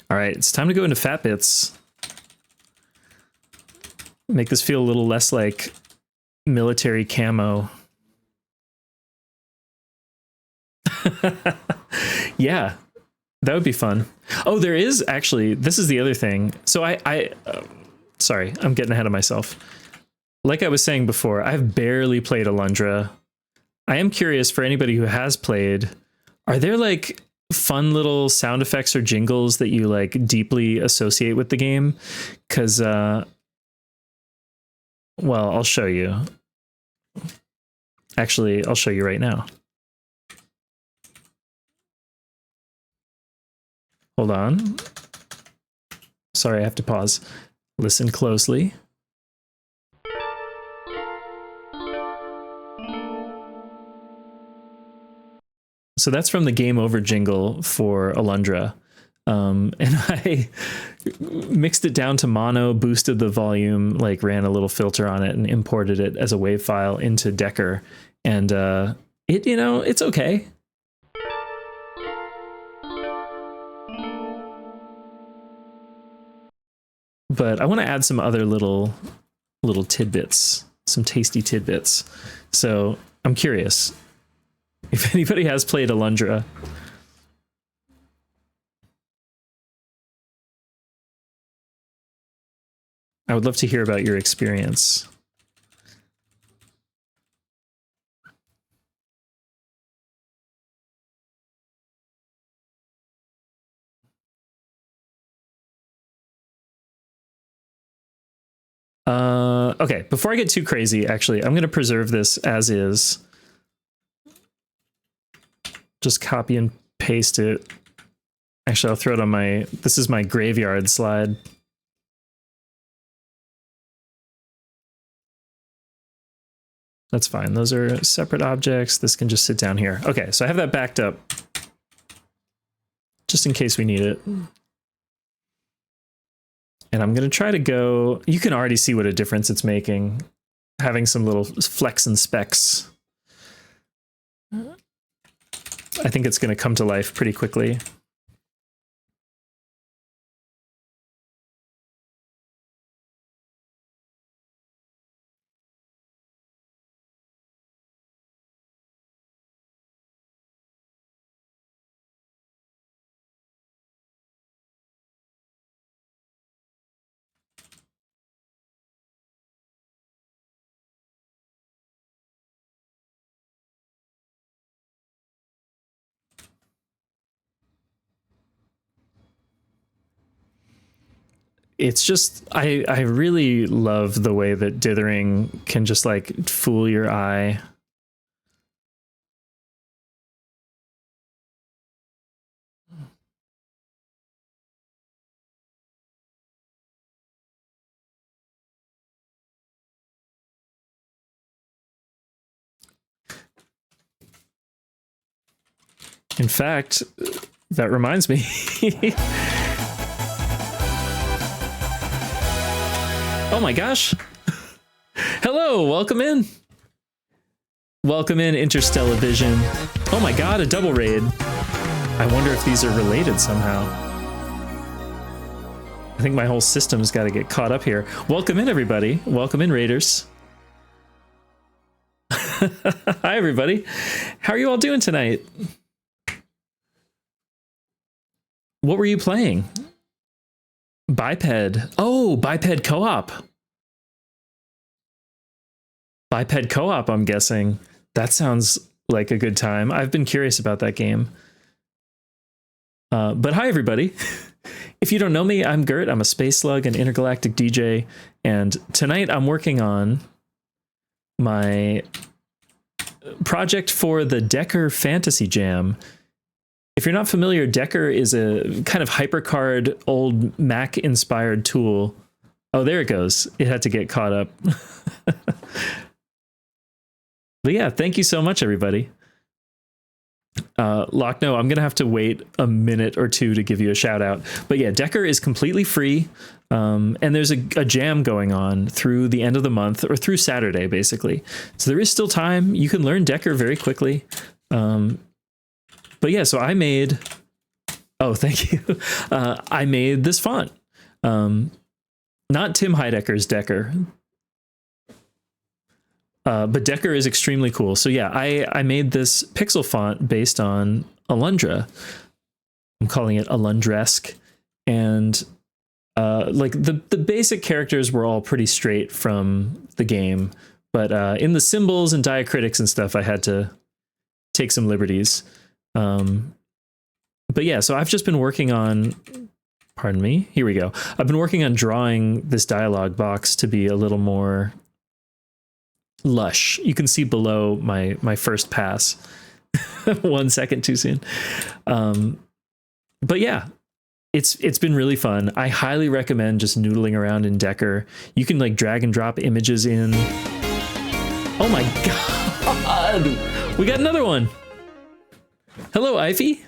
All right, it's time to go into Fat Bits. Make this feel a little less like military camo. Yeah, that would be fun. Oh, there is actually, this is the other thing. So sorry, I'm getting ahead of myself. Like I was saying before, I've barely played Alundra. I am curious for anybody who has played, are there like fun little sound effects or jingles that you like deeply associate with the game? Because, well, I'll show you. Actually, I'll show you right now. Hold on. Sorry, I have to pause. Listen closely. So that's from the Game Over jingle for Alundra. And I mixed it down to mono, boosted the volume, like ran a little filter on it and imported it as a WAV file into Decker. And it, you know, it's okay. But I want to add some other little tidbits, some tasty tidbits. So I'm curious if anybody has played Alundra. I would love to hear about your experience. Okay, before I get too crazy, actually, I'm going to preserve this as is. Just copy and paste it. Actually, I'll throw it on my... This is my graveyard slide. That's fine. Those are separate objects. This can just sit down here. Okay, so I have that backed up. Just in case we need it. And I'm going to try to go... You can already see what a difference it's making. Having some little flecks and specks. I think it's going to come to life pretty quickly. It's just, I really love the way that dithering can just like fool your eye. In fact, that reminds me. Oh my gosh. Hello, welcome in. Welcome in, Interstellar Vision. Oh my god, a double raid. I wonder if these are related somehow. I think my whole system's got to get caught up here. Welcome in, everybody. Welcome in, raiders. Hi, everybody. How are you all doing tonight? What were you playing? Biped. Oh, Biped Co-op. Biped Co-op, I'm guessing. That sounds like a good time. I've been curious about that game. But hi, everybody. If you don't know me, I'm Gert. I'm a space slug, an intergalactic DJ. And tonight I'm working on my project for the Decker Fantasy Jam. If you're not familiar, Decker is a kind of HyperCard old Mac-inspired tool. Oh, there it goes. It had to get caught up. But yeah, thank you so much, everybody. Lochno, I'm going to have to wait a minute or two to give you a shout out. But yeah, Decker is completely free. And there's a jam going on through the end of the month, or through Saturday, basically. So there is still time. You can learn Decker very quickly. But yeah, so I made... Oh, thank you. I made this font. Not Tim Heidecker's Decker. But Decker is extremely cool. So yeah, I made this pixel font based on Alundra. I'm calling it Alundresque. And like the basic characters were all pretty straight from the game. But in the symbols and diacritics and stuff, I had to take some liberties. But yeah, so I've just been working on, pardon me, here we go. I've been working on drawing this dialog box to be a little more lush. You can see below my first pass. 1 second too soon. But yeah, it's been really fun. I highly recommend just noodling around in Decker. You can like drag and drop images in. Oh my god, we got another one. Hello, Ivy.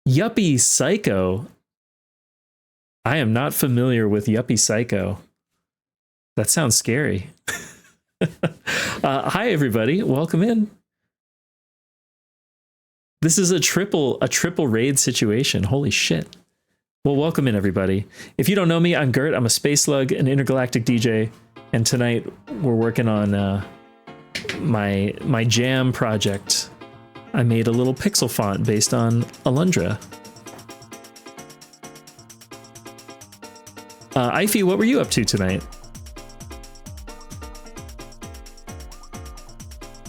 Yuppie Psycho. I am not familiar with Yuppie Psycho. That sounds scary. Hi, everybody. Welcome in. This is a triple raid situation. Holy shit. Well, welcome in, everybody. If you don't know me, I'm Gert. I'm a space slug, an intergalactic DJ. And tonight we're working on my jam project. I made a little pixel font based on Alundra. Ify, what were you up to tonight?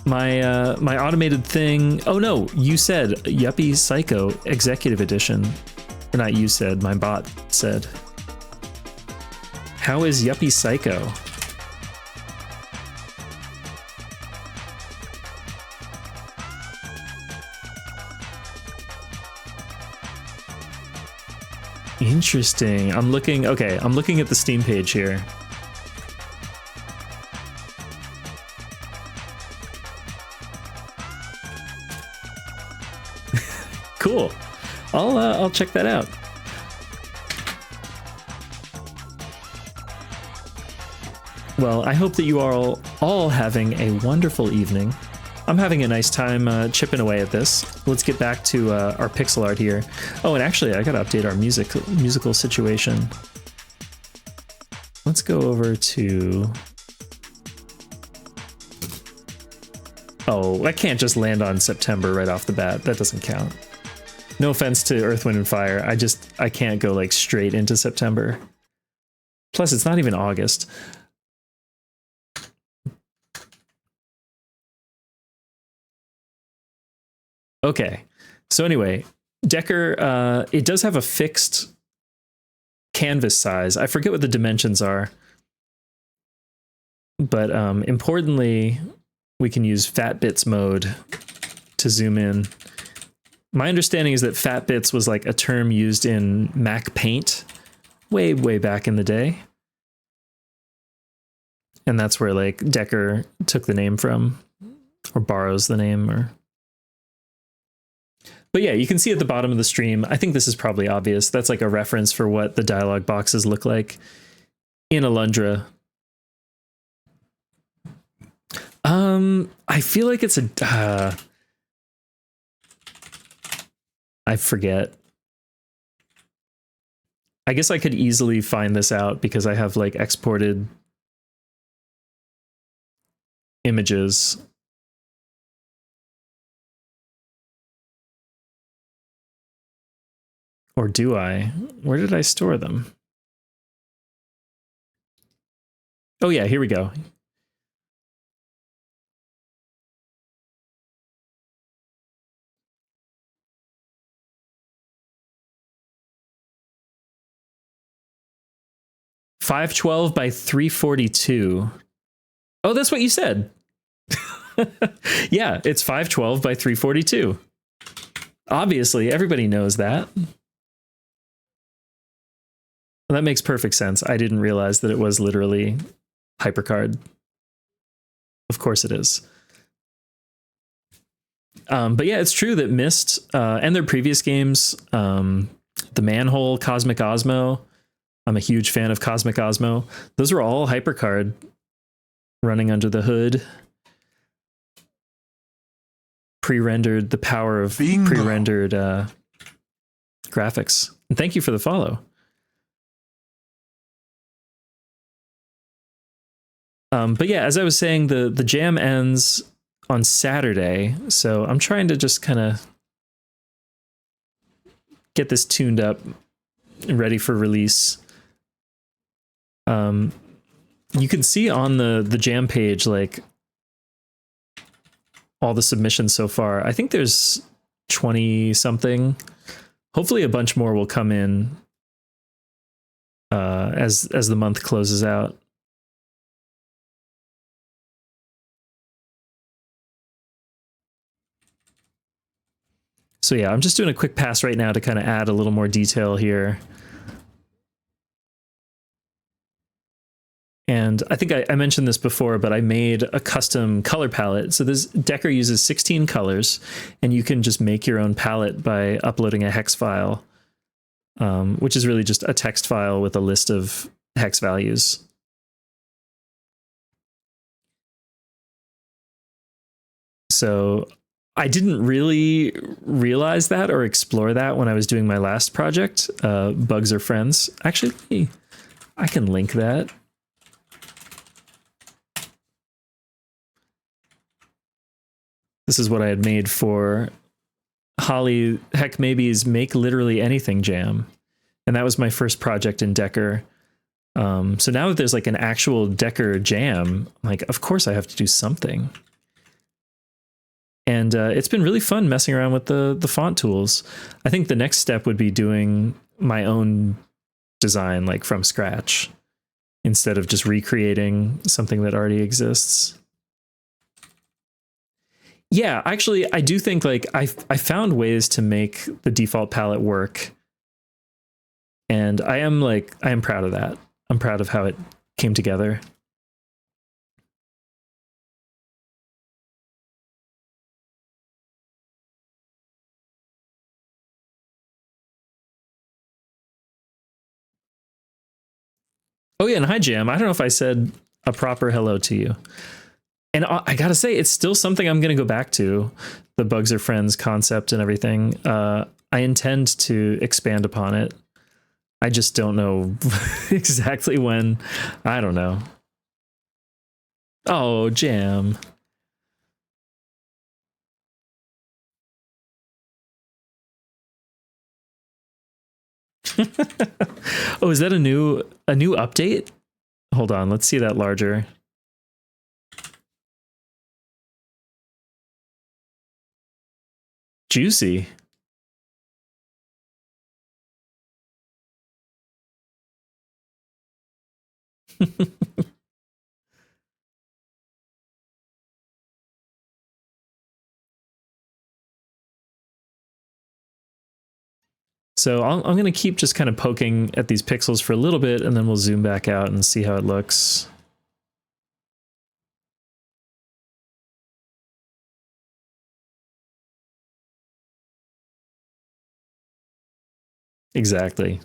My automated thing. Oh no, you said Yuppie Psycho Executive Edition. Or not you said, my bot said. How is Yuppie Psycho? Interesting. I'm looking at the Steam page here. Cool. I'll check that out. Well, I hope that you are all having a wonderful evening. I'm having a nice time chipping away at this. Let's get back to our pixel art here. Oh, and actually, I gotta update our musical situation. Let's go over to... Oh, I can't just land on September right off the bat. That doesn't count. No offense to Earth, Wind, and Fire. I can't go like straight into September. Plus, it's not even August. Okay, so anyway, Decker, it does have a fixed canvas size. I forget what the dimensions are. But importantly, we can use fat bits mode to zoom in. My understanding is that fat bits was like a term used in Mac Paint way, way back in the day. And that's where like Decker took the name from, or borrows the name, or... But yeah, you can see at the bottom of the stream, I think this is probably obvious. That's like a reference for what the dialog boxes look like in Alundra. I feel like it's a... I forget. I guess I could easily find this out because I have like exported images. Or do I? Where did I store them? Oh yeah, here we go. .512 by 342. Oh, that's what you said. Yeah, it's 512 by 342. Obviously, everybody knows that. Well, that makes perfect sense. I didn't realize that it was literally HyperCard. Of course it is. But yeah, it's true that Myst and their previous games, The Manhole, Cosmic Osmo, I'm a huge fan of Cosmic Osmo. Those were all HyperCard running under the hood. Pre-rendered, the power of pre-rendered graphics. And thank you for the follow. But yeah, as I was saying, the jam ends on Saturday, so I'm trying to just kind of get this tuned up and ready for release. You can see on the jam page, like, all the submissions so far. I think there's 20 something. Hopefully a bunch more will come in as the month closes out. So yeah, I'm just doing a quick pass right now to kind of add a little more detail here. And I think I mentioned this before, but I made a custom color palette. So this Decker uses 16 colors, and you can just make your own palette by uploading a hex file, which is really just a text file with a list of hex values. So I didn't really realize that or explore that when I was doing my last project, Bugs Are Friends. Actually, I can link that. This is what I had made for Holly Heck Maybe's Make Literally Anything Jam. And that was my first project in Decker. So now that there's like an actual Decker jam, like, of course I have to do something. And it's been really fun messing around with the font tools. I think the next step would be doing my own design, like from scratch, instead of just recreating something that already exists. Yeah, actually, I do think like I found ways to make the default palette work And I am proud of that. I'm proud of how it came together. Oh yeah, and hi Jam. I don't know if I said a proper hello to you. And I gotta say, it's still something I'm gonna go back to, the Bugs Are Friends concept and everything. I intend to expand upon it. I just don't know exactly when. I don't know. Oh, Jam. Oh, is that a new update? Hold on, let's see that larger. Juicy. So I'm going to keep just kind of poking at these pixels for a little bit, and then we'll zoom back out and see how it looks. Exactly.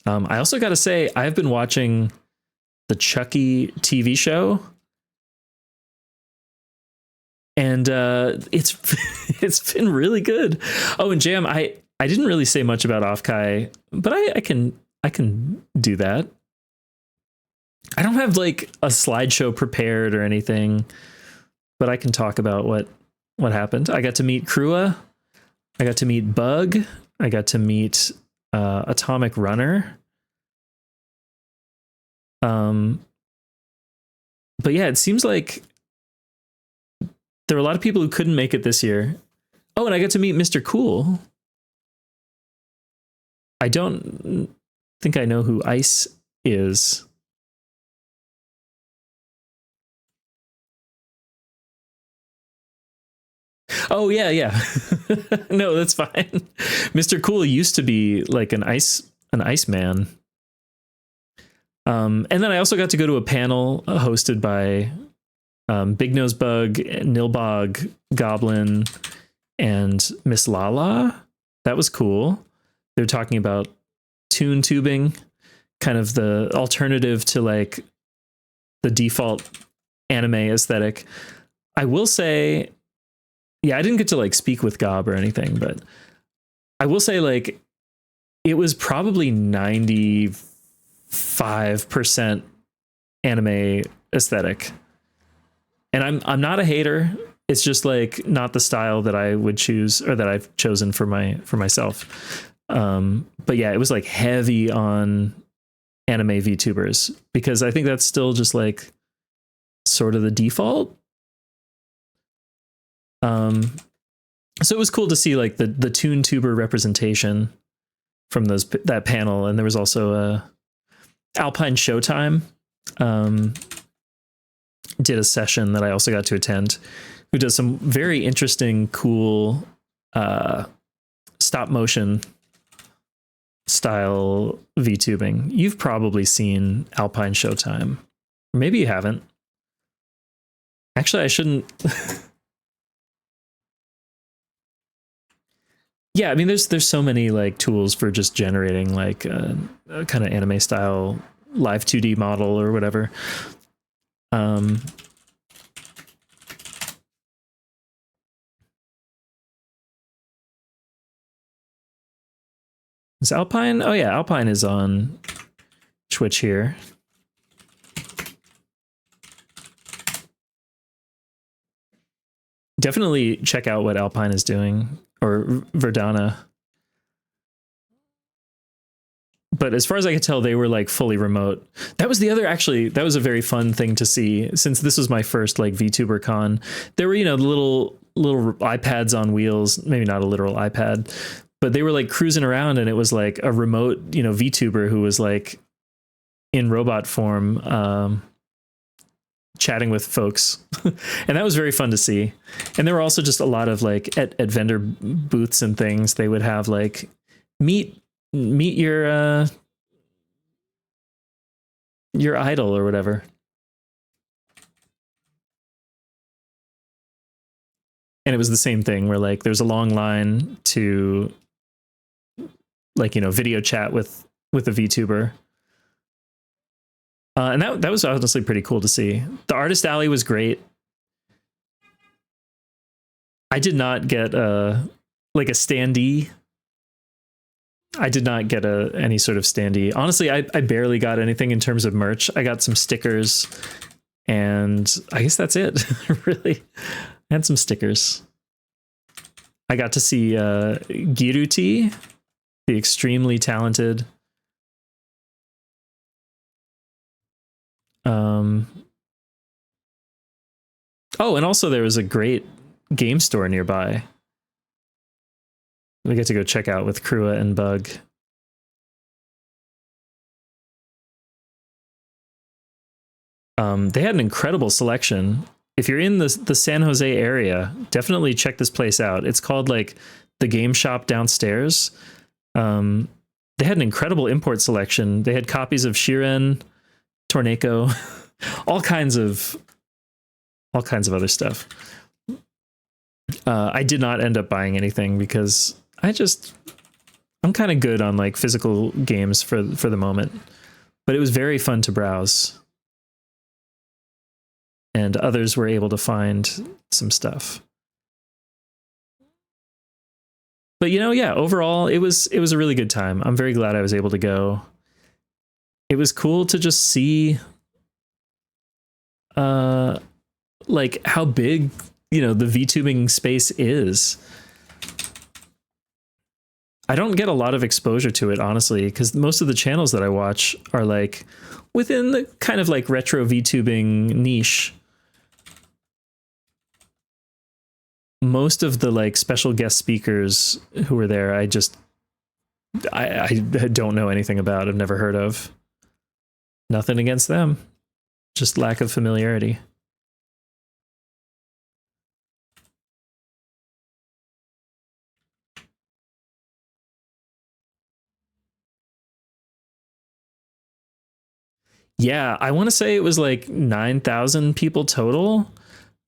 I also got to say, I've been watching the Chucky TV show, and it's it's been really good. Oh, and Jam, I didn't really say much about Offkai, but I can do that. I don't have like a slideshow prepared or anything, but I can talk about what happened. I got to meet Krua. I got to meet Bug. I got to meet Atomic Runner. But yeah, it seems like there were a lot of people who couldn't make it this year. Oh, and I got to meet Mr. Cool. I don't think I know who Ice is. Oh yeah, yeah. No, that's fine. Mr. Cool used to be like an ice man. And then I also got to go to a panel hosted by Big Nose Bug, Nilbog, Goblin, and Miss Lala. That was cool. They're talking about tune tubing, kind of the alternative to like the default anime aesthetic. I will say, yeah, I didn't get to like speak with Gob or anything, but I will say like it was probably 95% anime aesthetic. And I'm not a hater. It's just like not the style that I would choose or that I've chosen for myself. But yeah, it was like heavy on anime VTubers because I think that's still just like sort of the default. So it was cool to see like the Toon Tuber representation from that panel, and there was also Alpine Showtime did a session that I also got to attend, who does some very interesting, cool stop motion style VTubing. You've probably seen Alpine Showtime, or maybe you haven't. Actually, I shouldn't. Yeah, I mean, there's so many like tools for just generating like a kind of anime style live 2D model or whatever. Is Alpine? Oh yeah, Alpine is on Twitch here. Definitely check out what Alpine is doing, or Verdana. But as far as I could tell, they were like fully remote. That was that was a very fun thing to see, since this was my first like VTuber con. There were, the little little iPads on wheels, maybe not a literal iPad, but they were like cruising around, and it was like a remote, VTuber who was like in robot form, chatting with folks. And that was very fun to see. And there were also just a lot of like at vendor booths and things, they would have like meet your idol or whatever. And it was the same thing where like there's a long line to like, video chat with a VTuber. And that was honestly pretty cool to see. The artist alley was great. I did not get a standee. I did not get any sort of standee. Honestly, I barely got anything in terms of merch. I got some stickers, and I guess that's it. Really, I had some stickers. I got to see Giruti, the extremely talented. Oh, and also there was a great game store nearby. We get to go check out with Krua and Bug. They had an incredible selection. If you're in the San Jose area, definitely check this place out. It's called like the Game Shop downstairs. They had an incredible import selection. They had copies of Shiren, Torneko, all kinds of other stuff. I did not end up buying anything because I'm kind of good on like physical games for the moment, but it was very fun to browse, and others were able to find some stuff. But yeah, overall it was a really good time. I'm very glad I was able to go. It was cool to just see like how big the VTubing space is. I don't get a lot of exposure to it, honestly, because most of the channels that I watch are like within the kind of like retro VTubing niche. Most of the like special guest speakers who were there, I don't know anything about. I've never heard of. Nothing against them, just lack of familiarity. Yeah, I want to say it was like 9,000 people total.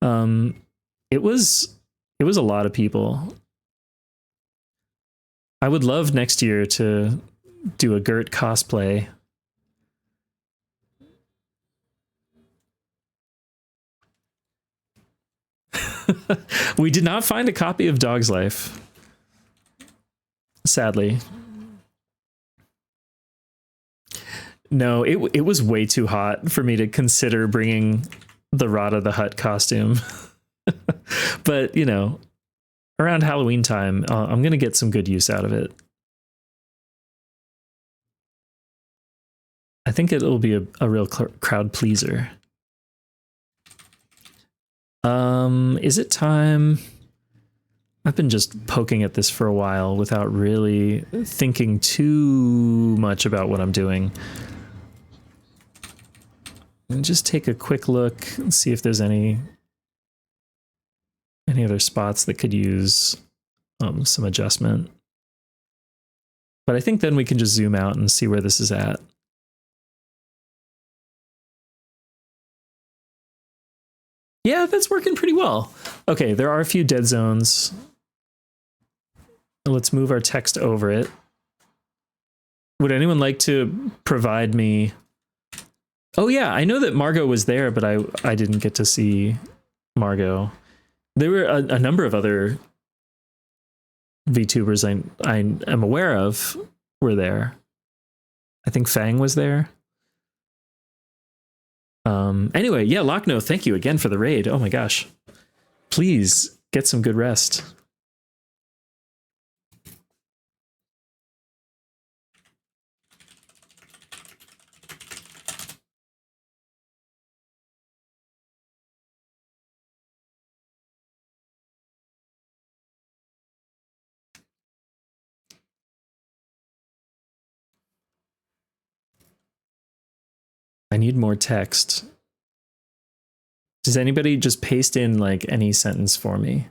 It was a lot of people. I would love next year to do a Gert cosplay. We did not find a copy of Dog's Life, sadly. No, it was way too hot for me to consider bringing the Rada the Hutt costume. But, around Halloween time, I'm going to get some good use out of it. I think it'll be a real crowd pleaser. Is it time? I've been just poking at this for a while without really thinking too much about what I'm doing. And just take a quick look and see if there's any other spots that could use some adjustment. But I think then we can just zoom out and see where this is at. Yeah, that's working pretty well. Okay, there are a few dead zones. Let's move our text over it. Would anyone like to provide me... Oh yeah, I know that Margot was there, but I didn't get to see Margot. There were a number of other VTubers I am aware of were there. I think Fang was there. Anyway, yeah, Lochno, thank you again for the raid. Oh my gosh. Please get some good rest. I need more text. Does anybody just paste in like any sentence for me?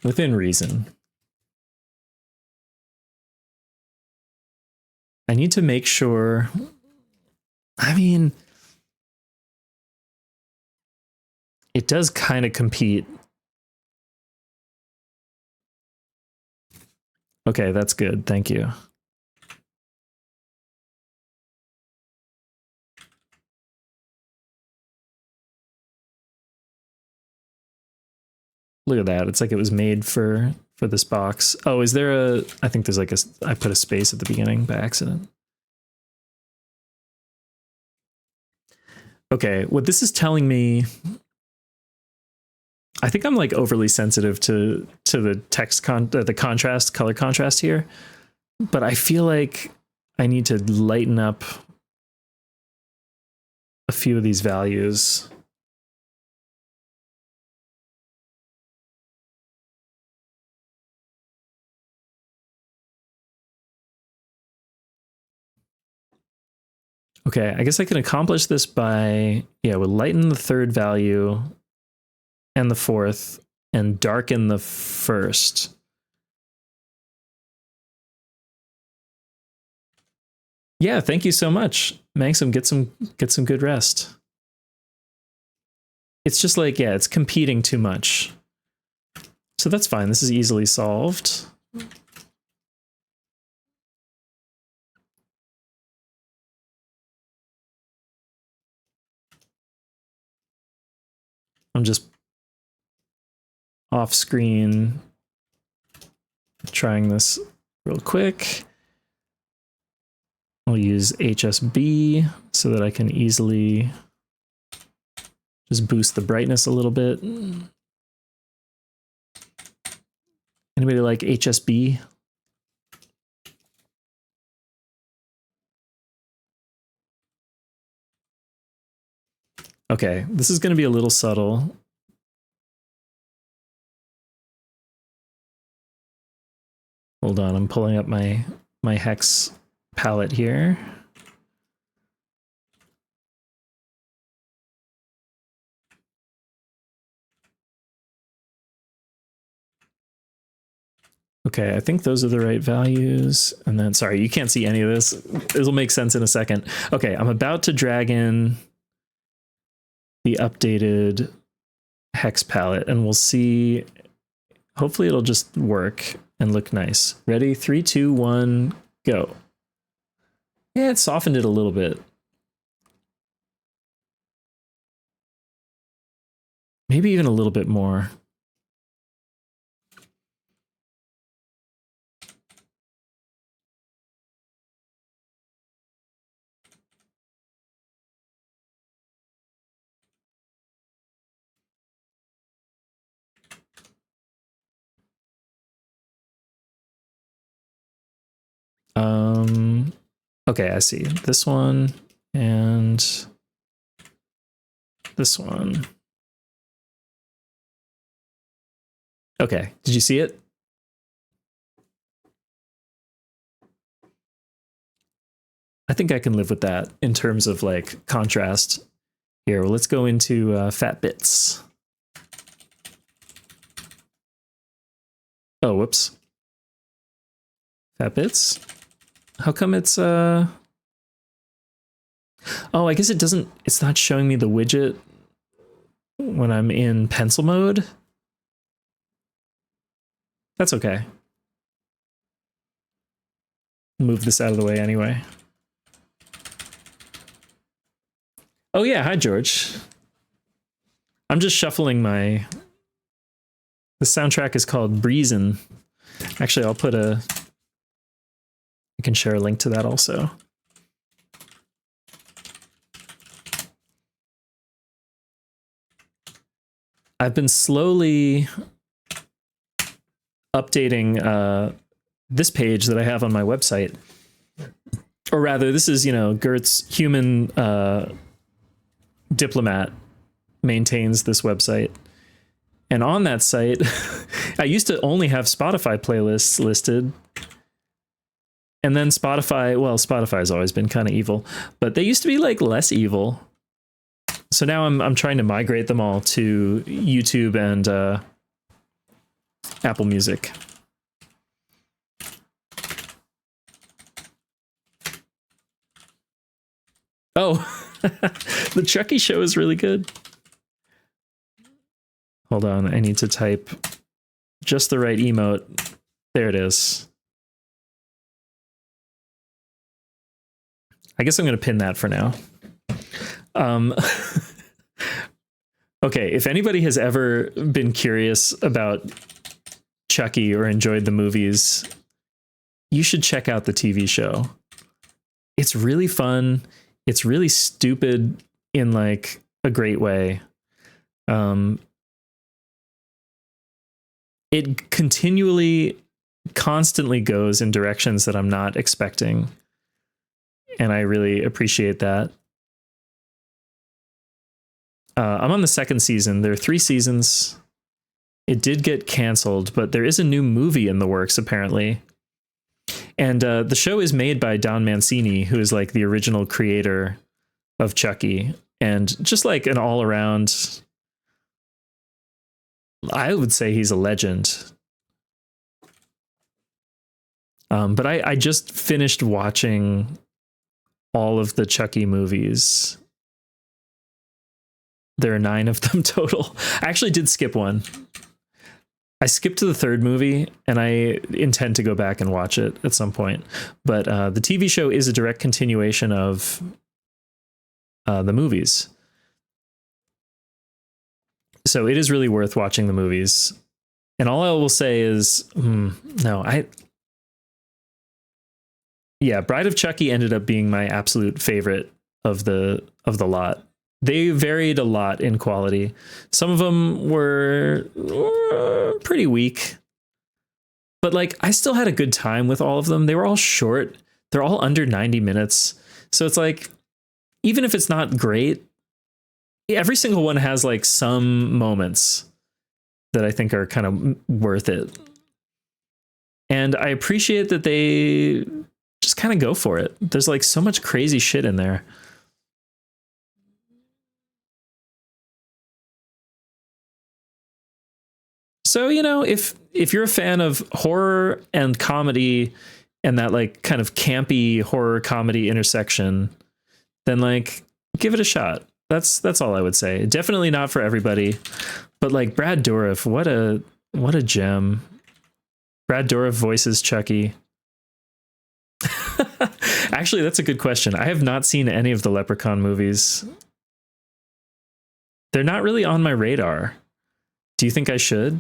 Within reason. I need to make sure. I mean, it does kind of compete. Okay, that's good. Thank you. Look at that. It's like it was made for this box. Oh, is there a... I think there's like a... I put a space at the beginning by accident. Okay, what this is telling me... I think I'm like overly sensitive to the text the contrast, color contrast here, but I feel like I need to lighten up a few of these values. Okay, I guess I can accomplish this by, yeah, we'll lighten the third value and the fourth and darken the first. Yeah, thank you so much. Maxim, get some good rest. It's just like, yeah, it's competing too much. So that's fine. This is easily solved. I'm just off screen trying this real quick. I'll use HSB so that I can easily just boost the brightness a little bit. Anybody like HSB? Okay, this is going to be a little subtle. Hold on, I'm pulling up my hex palette here. Okay, I think those are the right values. And then, sorry, you can't see any of this. This will make sense in a second. Okay, I'm about to drag in the updated hex palette and we'll see. Hopefully it'll just work and look nice. Ready? 3, 2, 1, go. Yeah, it softened it a little bit. Maybe even a little bit more. Okay, I see. This one and this one. Okay, did you see it? I think I can live with that in terms of like contrast. Here, well, let's go into fat bits. Oh, whoops. Fat bits? How come it's oh, I guess it doesn't, it's not showing me the widget when I'm in pencil mode. That's okay. Move this out of the way anyway. Oh yeah, hi George. I'm just shuffling my... The soundtrack is called Breezin'. Actually, I'll put a... I can share a link to that also. I've been slowly updating this page that I have on my website. Or rather, this is, you know, Gert's human diplomat maintains this website. And on that site, I used to only have Spotify playlists listed. And then Spotify's always been kind of evil, but they used to be like less evil. So now I'm trying to migrate them all to YouTube and Apple Music. Oh, the Chucky show is really good. Hold on, I need to type just the right emote. There it is. I guess I'm going to pin that for now. Okay, if anybody has ever been curious about Chucky or enjoyed the movies, you should check out the TV show. It's really fun. It's really stupid in like a great way. It constantly goes in directions that I'm not expecting. And I really appreciate that. I'm on the second season. There are 3 seasons. It did get canceled, but there is a new movie in the works, apparently. And the show is made by Don Mancini, who is like the original creator of Chucky. And just like an all-around, I would say he's a legend. But I just finished watching all of the Chucky movies. There are 9 of them total. I actually did skip one. I skipped to the 3rd movie, and I intend to go back and watch it at some point. But the TV show is a direct continuation of the movies. So it is really worth watching the movies. And all I will say is, Bride of Chucky ended up being my absolute favorite of the lot. They varied a lot in quality. Some of them were pretty weak, but like I still had a good time with all of them. They were all short. They're all under 90 minutes. So it's like, even if it's not great, every single one has like some moments that I think are kind of worth it. And I appreciate that they just kind of go for it. There's like so much crazy shit in there. So, you know, if you're a fan of horror and comedy and that like kind of campy horror comedy intersection, then like give it a shot. That's all I would say. Definitely not for everybody, but like Brad Dourif, what a gem. Brad Dourif voices Chucky. Actually, that's a good question. I have not seen any of the Leprechaun movies. They're not really on my radar. Do you think I should?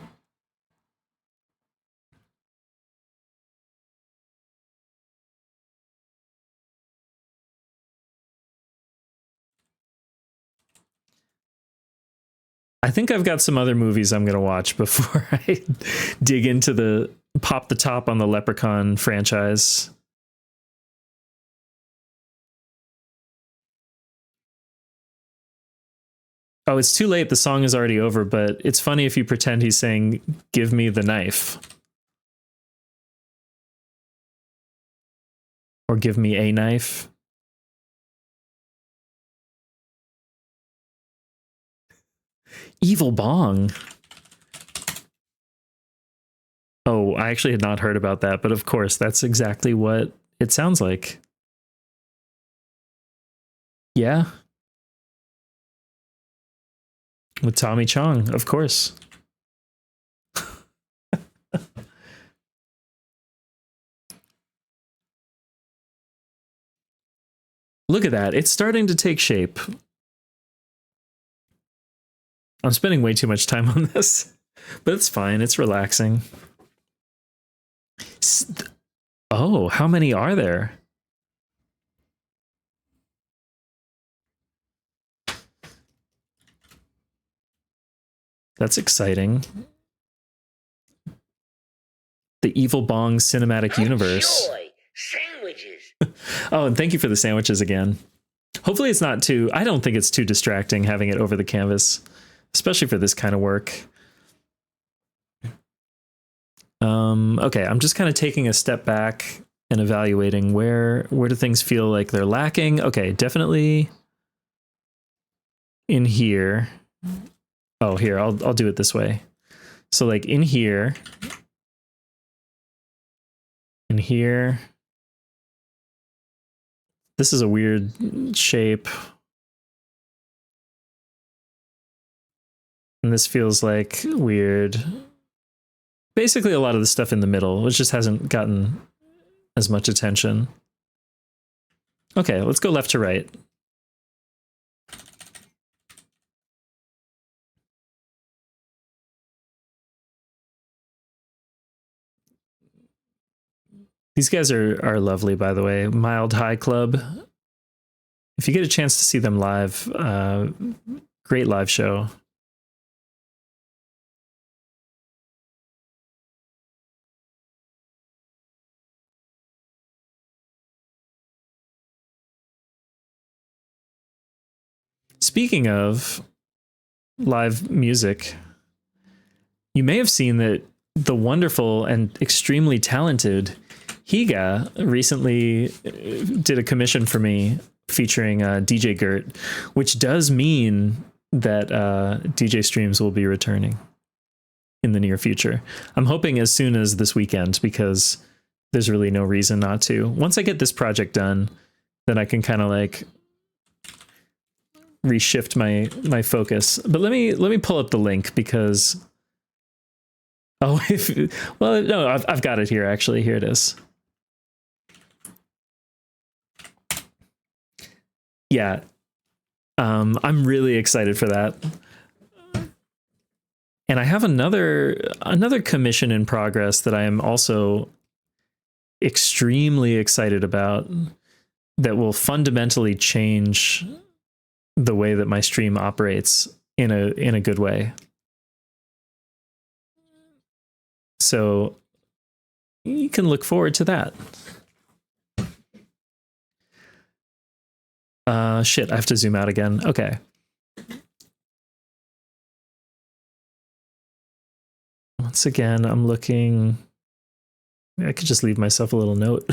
I think I've got some other movies I'm going to watch before I dig into pop the top on the Leprechaun franchise. Oh, it's too late. The song is already over, but it's funny if you pretend he's saying, "Give me the knife." Or "Give me a knife." Evil Bong. Oh, I actually had not heard about that, but of course, that's exactly what it sounds like. Yeah. With Tommy Chong, of course. Look at that. It's starting to take shape. I'm spending way too much time on this, but it's fine. It's relaxing. Oh, how many are there? That's exciting. The Evil Bong cinematic universe. Sandwiches. Oh, and thank you for the sandwiches again. Hopefully it's not too, I don't think it's too distracting having it over the canvas, especially for this kind of work. Okay, I'm just kind of taking a step back and evaluating where do things feel like they're lacking. Okay, definitely in here. Oh, here, I'll do it this way. So like in here, this is a weird shape. And this feels like weird. Basically a lot of the stuff in the middle, which just hasn't gotten as much attention. Okay, let's go left to right. These guys are lovely, by the way. Mild High Club. If you get a chance to see them live, great live show. Speaking of live music, you may have seen that the wonderful and extremely talented Higa recently did a commission for me featuring DJ Gert, which does mean that DJ streams will be returning in the near future. I'm hoping as soon as this weekend, because there's really no reason not to. Once I get this project done, then I can kind of like reshift my focus. But let me pull up the link because well, no, I've got it here actually. Here it is. Yeah. I'm really excited for that. And I have another commission in progress that I am also extremely excited about, that will fundamentally change the way that my stream operates in a good way. So you can look forward to that. Shit, I have to zoom out again. Okay. Once again, I'm looking. I could just leave myself a little note.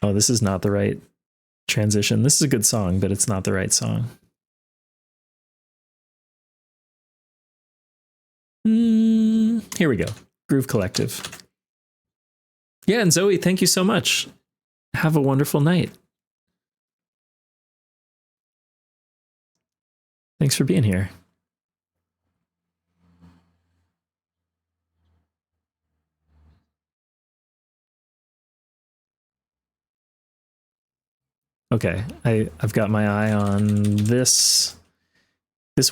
Oh, this is not the right transition. This is a good song, but it's not the right song. Here we go. Groove Collective. Yeah, and Zoe, thank you so much. Have a wonderful night. Thanks for being here. Okay, I've got my eye on this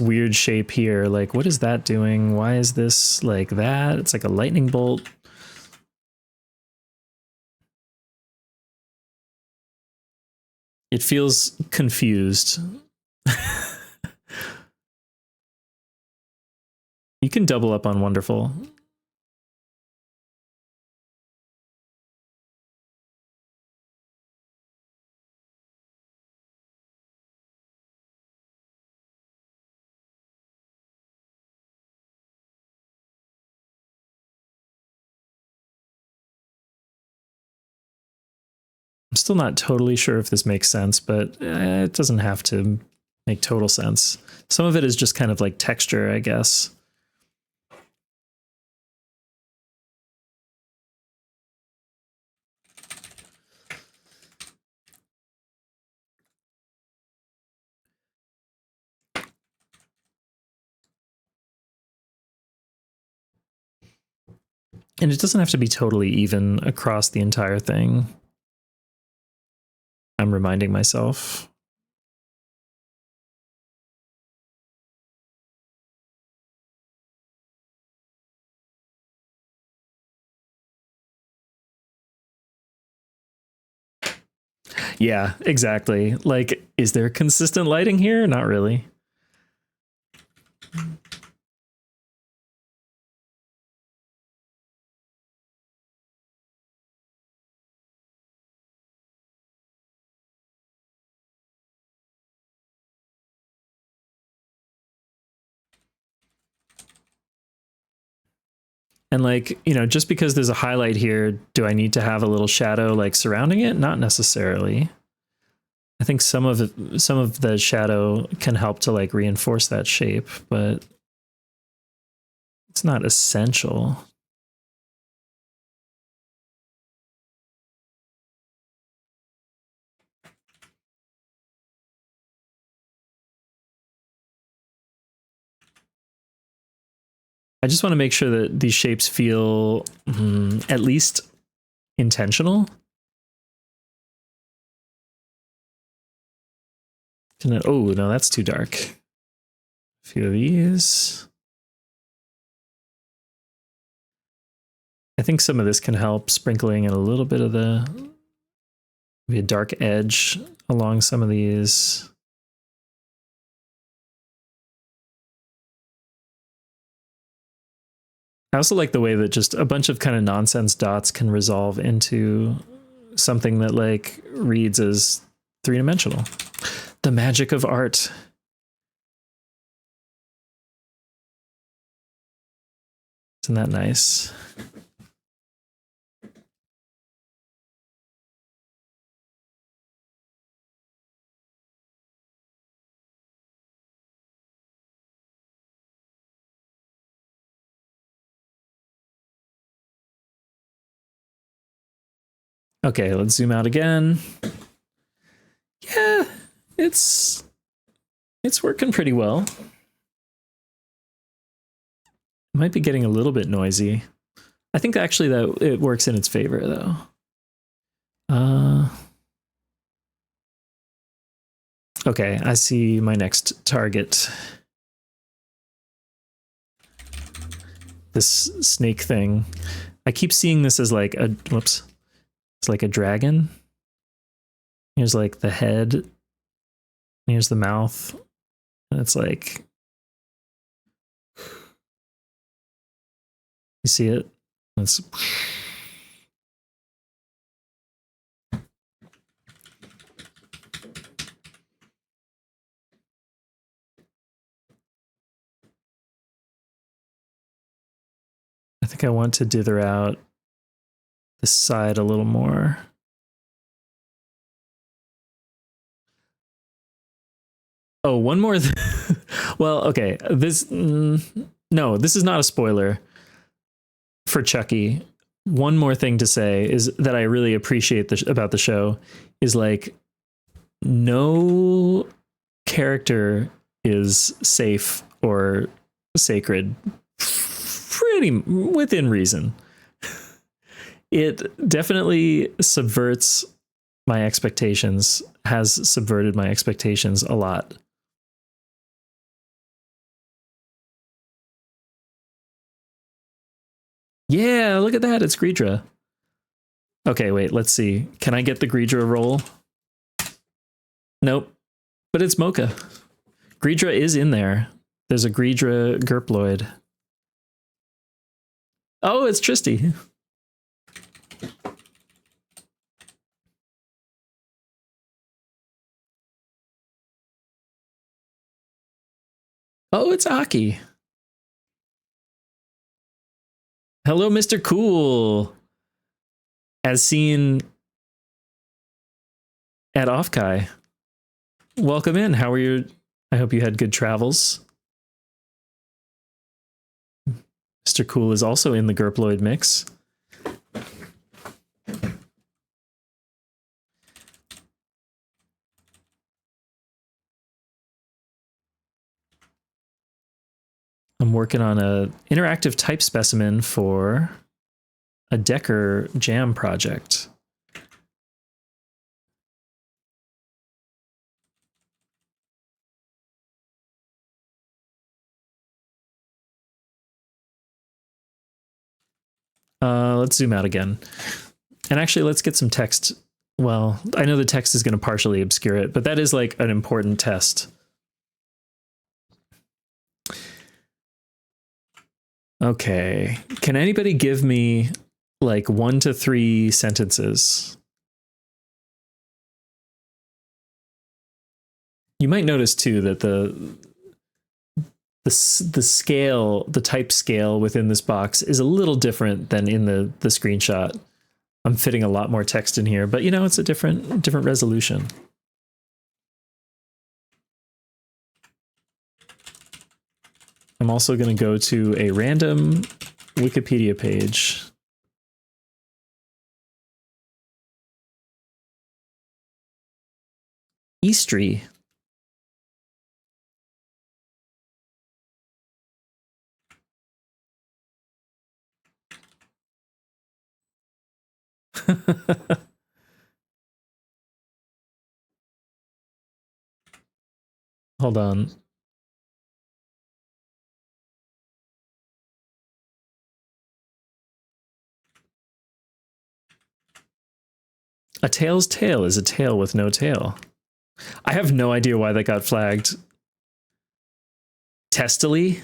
weird shape here. Like, what is that doing? Why is this like that? It's like a lightning bolt. It feels confused. You can double up on wonderful. I'm still not totally sure if this makes sense, but it doesn't have to make total sense. Some of it is just kind of like texture, I guess. And it doesn't have to be totally even across the entire thing. I'm reminding myself. Yeah, exactly. Like, is there consistent lighting here? Not really. And like, you know, just because there's a highlight here, do I need to have a little shadow like surrounding it? Not necessarily. I think some of the shadow can help to like reinforce that shape, but it's not essential. I just want to make sure that these shapes feel at least intentional. Oh, no, that's too dark. A few of these. I think some of this can help, sprinkling in a little bit of maybe a dark edge along some of these. I also like the way that just a bunch of kind of nonsense dots can resolve into something that like reads as three-dimensional. The magic of art. Isn't that nice? Okay, let's zoom out again. Yeah, it's working pretty well. It might be getting a little bit noisy. I think actually that it works in its favor though. Okay, I see my next target. This snake thing. I keep seeing this as like a, whoops. It's like a dragon. Here's like the head. Here's the mouth. And it's like, you see it? It's I think I want to dither out this side a little more. Oh, one more. Well, okay. No, this is not a spoiler for Chucky. One more thing to say is that I really appreciate about the show is like no character is safe or sacred pretty within reason. It definitely subverts my expectations, has subverted my expectations a lot. Yeah, look at that. It's Greedra. Okay, wait, let's see. Can I get the Greedra roll? Nope. But it's Mocha. Greedra is in there. There's a Greedra Gerploid. Oh, it's Tristy. Oh, it's Aki. Hello, Mr. Cool. As seen at Offkai. Welcome in. How are you? I hope you had good travels. Mr. Cool is also in the Gerploid mix. I'm working on an interactive type specimen for a Decker jam project. Let's zoom out again. And actually, let's get some text. Well, I know the text is going to partially obscure it, but that is like an important test. Okay. Can anybody give me like 1 to 3 sentences? You might notice too that the scale, the type scale within this box is a little different than in the screenshot. I'm fitting a lot more text in here, but you know, it's a different resolution. I'm also going to go to a random Wikipedia page. Eastry. Hold on. A tail's tail is a tail with no tail. I have no idea why that got flagged. Testily?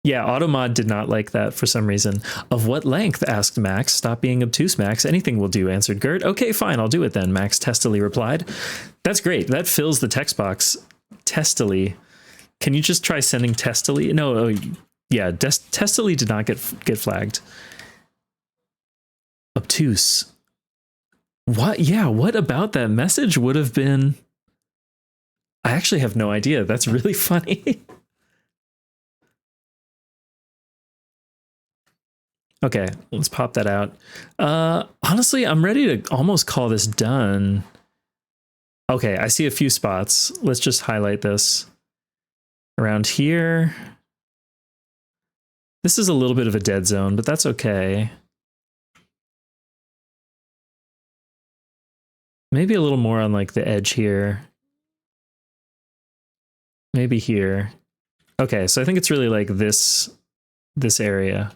Yeah, Automod did not like that for some reason. Of what length? Asked Max. Stop being obtuse, Max. Anything will do, answered Gert. Okay, fine, I'll do it then, Max testily replied. That's great. That fills the text box. Testily. Can you just try sending testily? No, yeah, testily did not get flagged. Obtuse. What? Yeah, what about that message would have been... I actually have no idea. That's really funny. Okay, let's pop that out. Honestly, I'm ready to almost call this done. Okay, I see a few spots. Let's just highlight this. Around here. This is a little bit of a dead zone, but that's okay. Maybe a little more on like the edge here. Maybe here. Okay, so I think it's really like this area.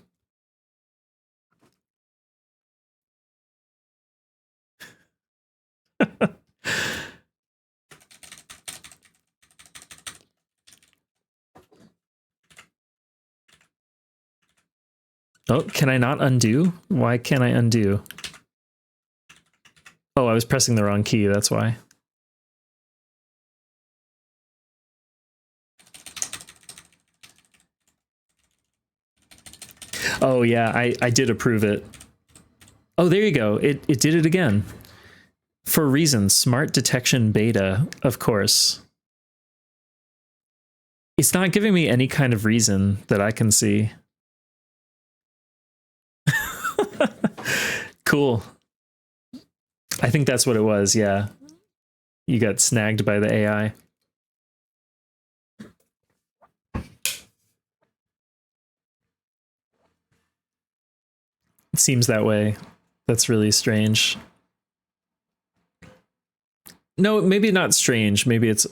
Oh, can I not undo? Why can't I undo? Oh, I was pressing the wrong key, that's why. Oh yeah, I did approve it. Oh, there you go. It did it again. For reasons, smart detection beta, of course. It's not giving me any kind of reason that I can see. Cool. I think that's what it was, yeah. You got snagged by the AI. It seems that way. That's really strange. No, maybe not strange. Maybe it's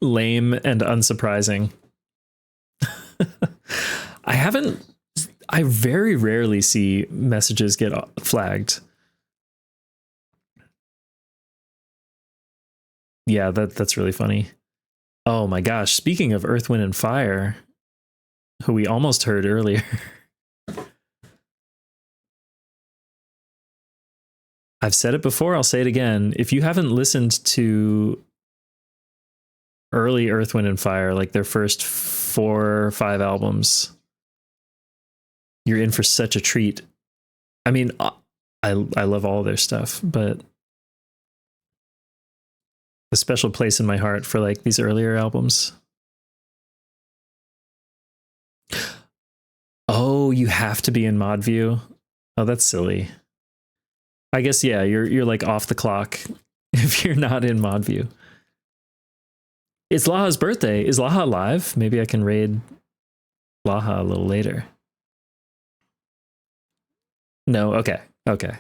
lame and unsurprising. I very rarely see messages get flagged. Yeah, that's really funny. Oh my gosh, speaking of Earth, Wind, and Fire, who we almost heard earlier. I've said it before, I'll say it again. If you haven't listened to early Earth, Wind, and Fire, like their first 4 or 5 albums, you're in for such a treat. I mean, I love all their stuff, but a special place in my heart for like these earlier albums. Oh, you have to be in mod view. Oh, that's silly. I guess, yeah, you're like off the clock if you're not in mod view. It's Laha's birthday. Is Laha live? Maybe I can raid Laha a little later. No, okay. Okay.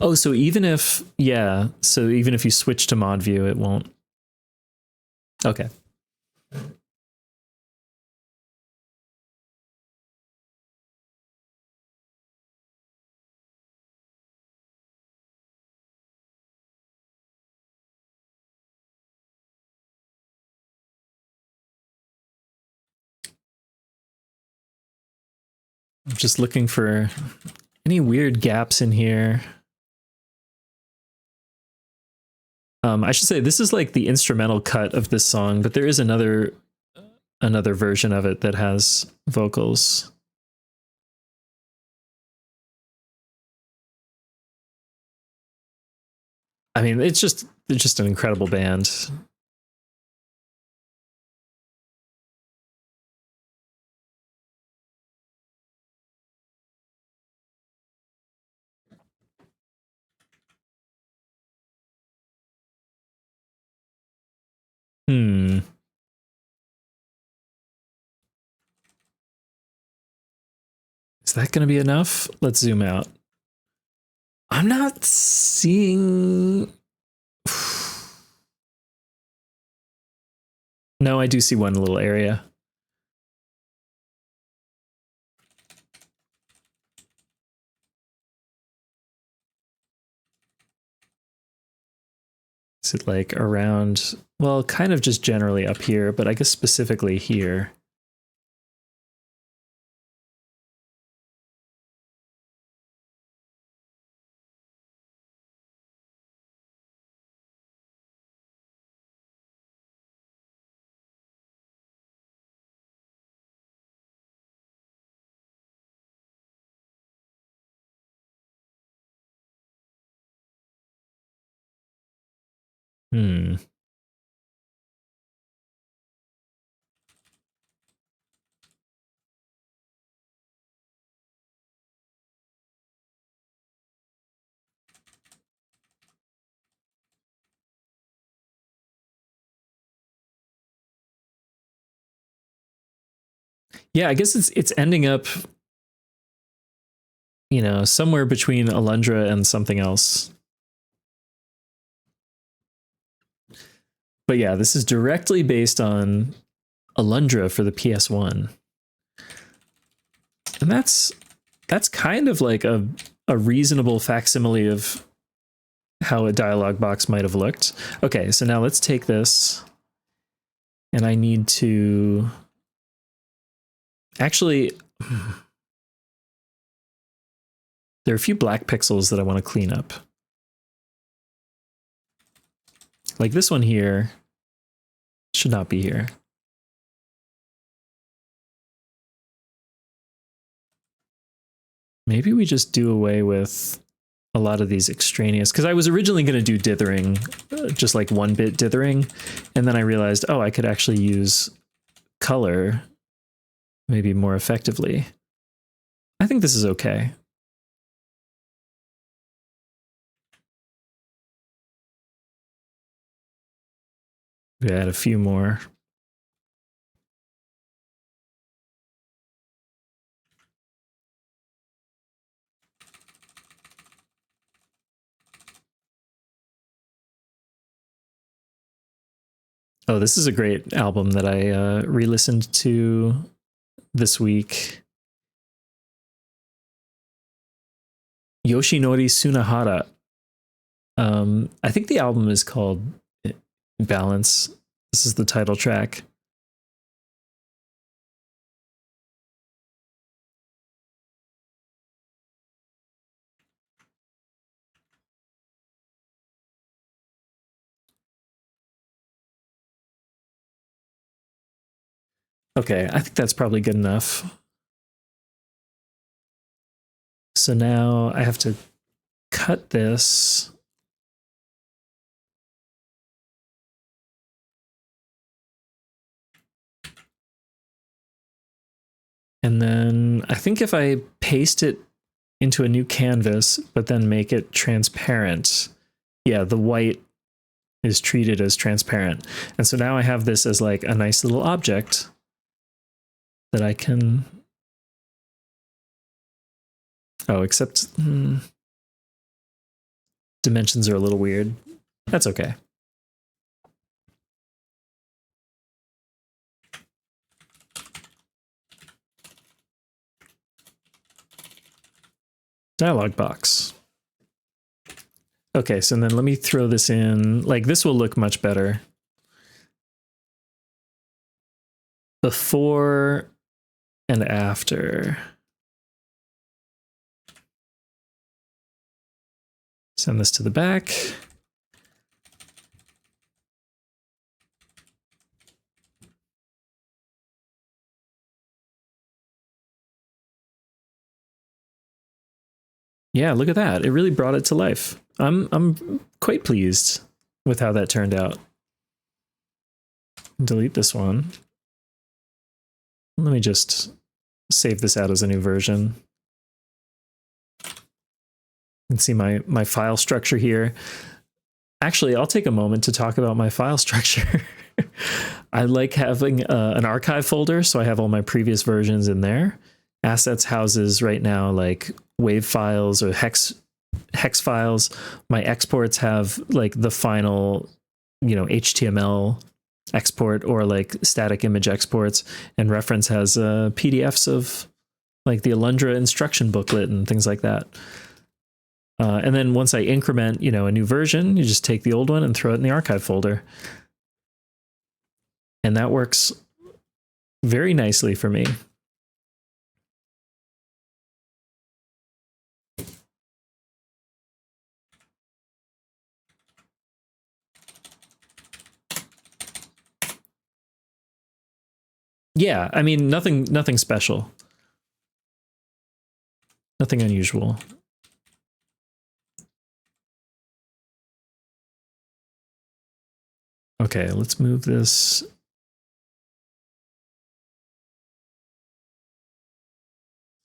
Oh, so even if, yeah, so even if you switch to mod view, it won't. Okay. I'm just looking for any weird gaps in here. I should say this is like the instrumental cut of this song, but there is another version of it that has vocals. I mean, it's just an incredible band. Hmm. Is that going to be enough? Let's zoom out. I'm not seeing... No, I do see one little area. Is it like around, well, kind of just generally up here, but I guess specifically here. Hmm. Yeah, I guess it's ending up, you know, somewhere between Alundra and something else. But yeah, this is directly based on Alundra for the PS1. And that's kind of like a reasonable facsimile of how a dialogue box might have looked. Okay, so now let's take this, and I need to actually, there are a few black pixels that I want to clean up. Like this one here should not be here. Maybe we just do away with a lot of these extraneous, because I was originally going to do dithering, just like 1-bit dithering, and then I realized, oh, I could actually use color maybe more effectively. I think this is okay. We add a few more. Oh, this is a great album that I re-listened to this week. Yoshinori Tsunahara. I think the album is called Balance. This is the title track. Okay, I think that's probably good enough. So now I have to cut this. And then I think if I paste it into a new canvas, but then make it transparent, yeah, the white is treated as transparent. And so now I have this as like a nice little object that I can... Oh, except dimensions are a little weird. That's okay. Dialog box. Okay, so then let me throw this in. Like this will look much better. Before and after. Send this to the back. Yeah, look at that. It really brought it to life. I'm quite pleased with how that turned out. Delete this one. Let me just save this out as a new version. You can see my file structure here. Actually, I'll take a moment to talk about my file structure. I like having an archive folder, so I have all my previous versions in there. Assets houses right now like WAV files or hex files. My exports have like the final, HTML export or like static image exports, and reference has PDFs of like the Alundra instruction booklet and things like that. And then once I increment, a new version, you just take the old one and throw it in the archive folder. And that works very nicely for me. Yeah, I mean, nothing special. Nothing unusual. Okay, let's move this.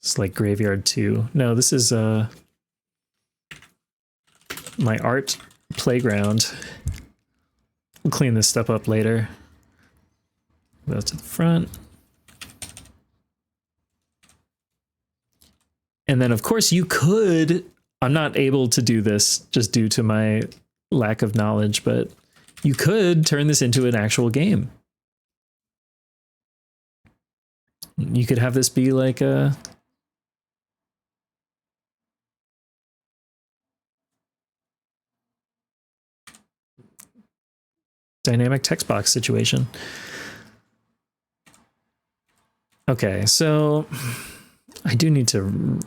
It's like Graveyard 2. No, this is my art playground. We'll clean this stuff up later. Go to the front. And then, of course, you could, I'm not able to do this just due to my lack of knowledge, but you could turn this into an actual game. You could have this be like a dynamic text box situation. Okay, so I do need to...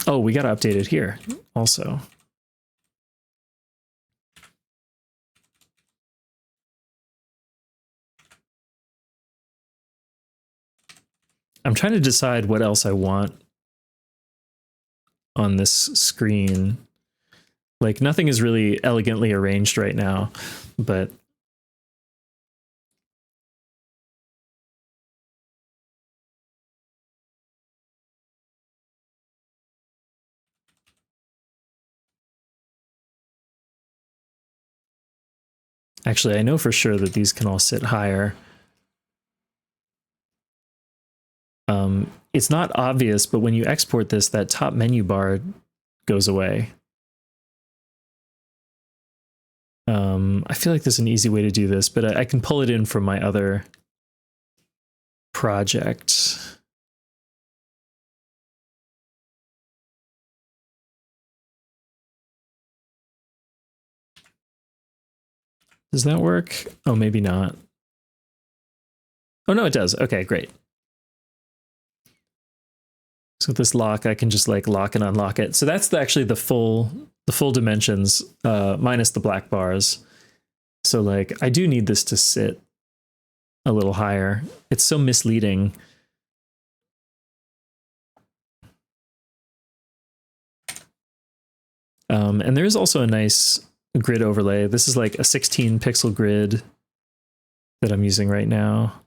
Oh, we got to update it here also. I'm trying to decide what else I want on this screen. Like, nothing is really elegantly arranged right now, but actually, I know for sure that these can all sit higher. It's not obvious, but when you export this, that top menu bar goes away. I feel like there's an easy way to do this, but I can pull it in from my other project. Does that work? Oh, maybe not. Oh, no, it does. Okay, great. So with this lock, I can just like lock and unlock it. So that's actually the full dimensions, minus the black bars. So like, I do need this to sit a little higher. It's so misleading. And there's also a nice grid overlay. This is like a 16 pixel grid that I'm using right now.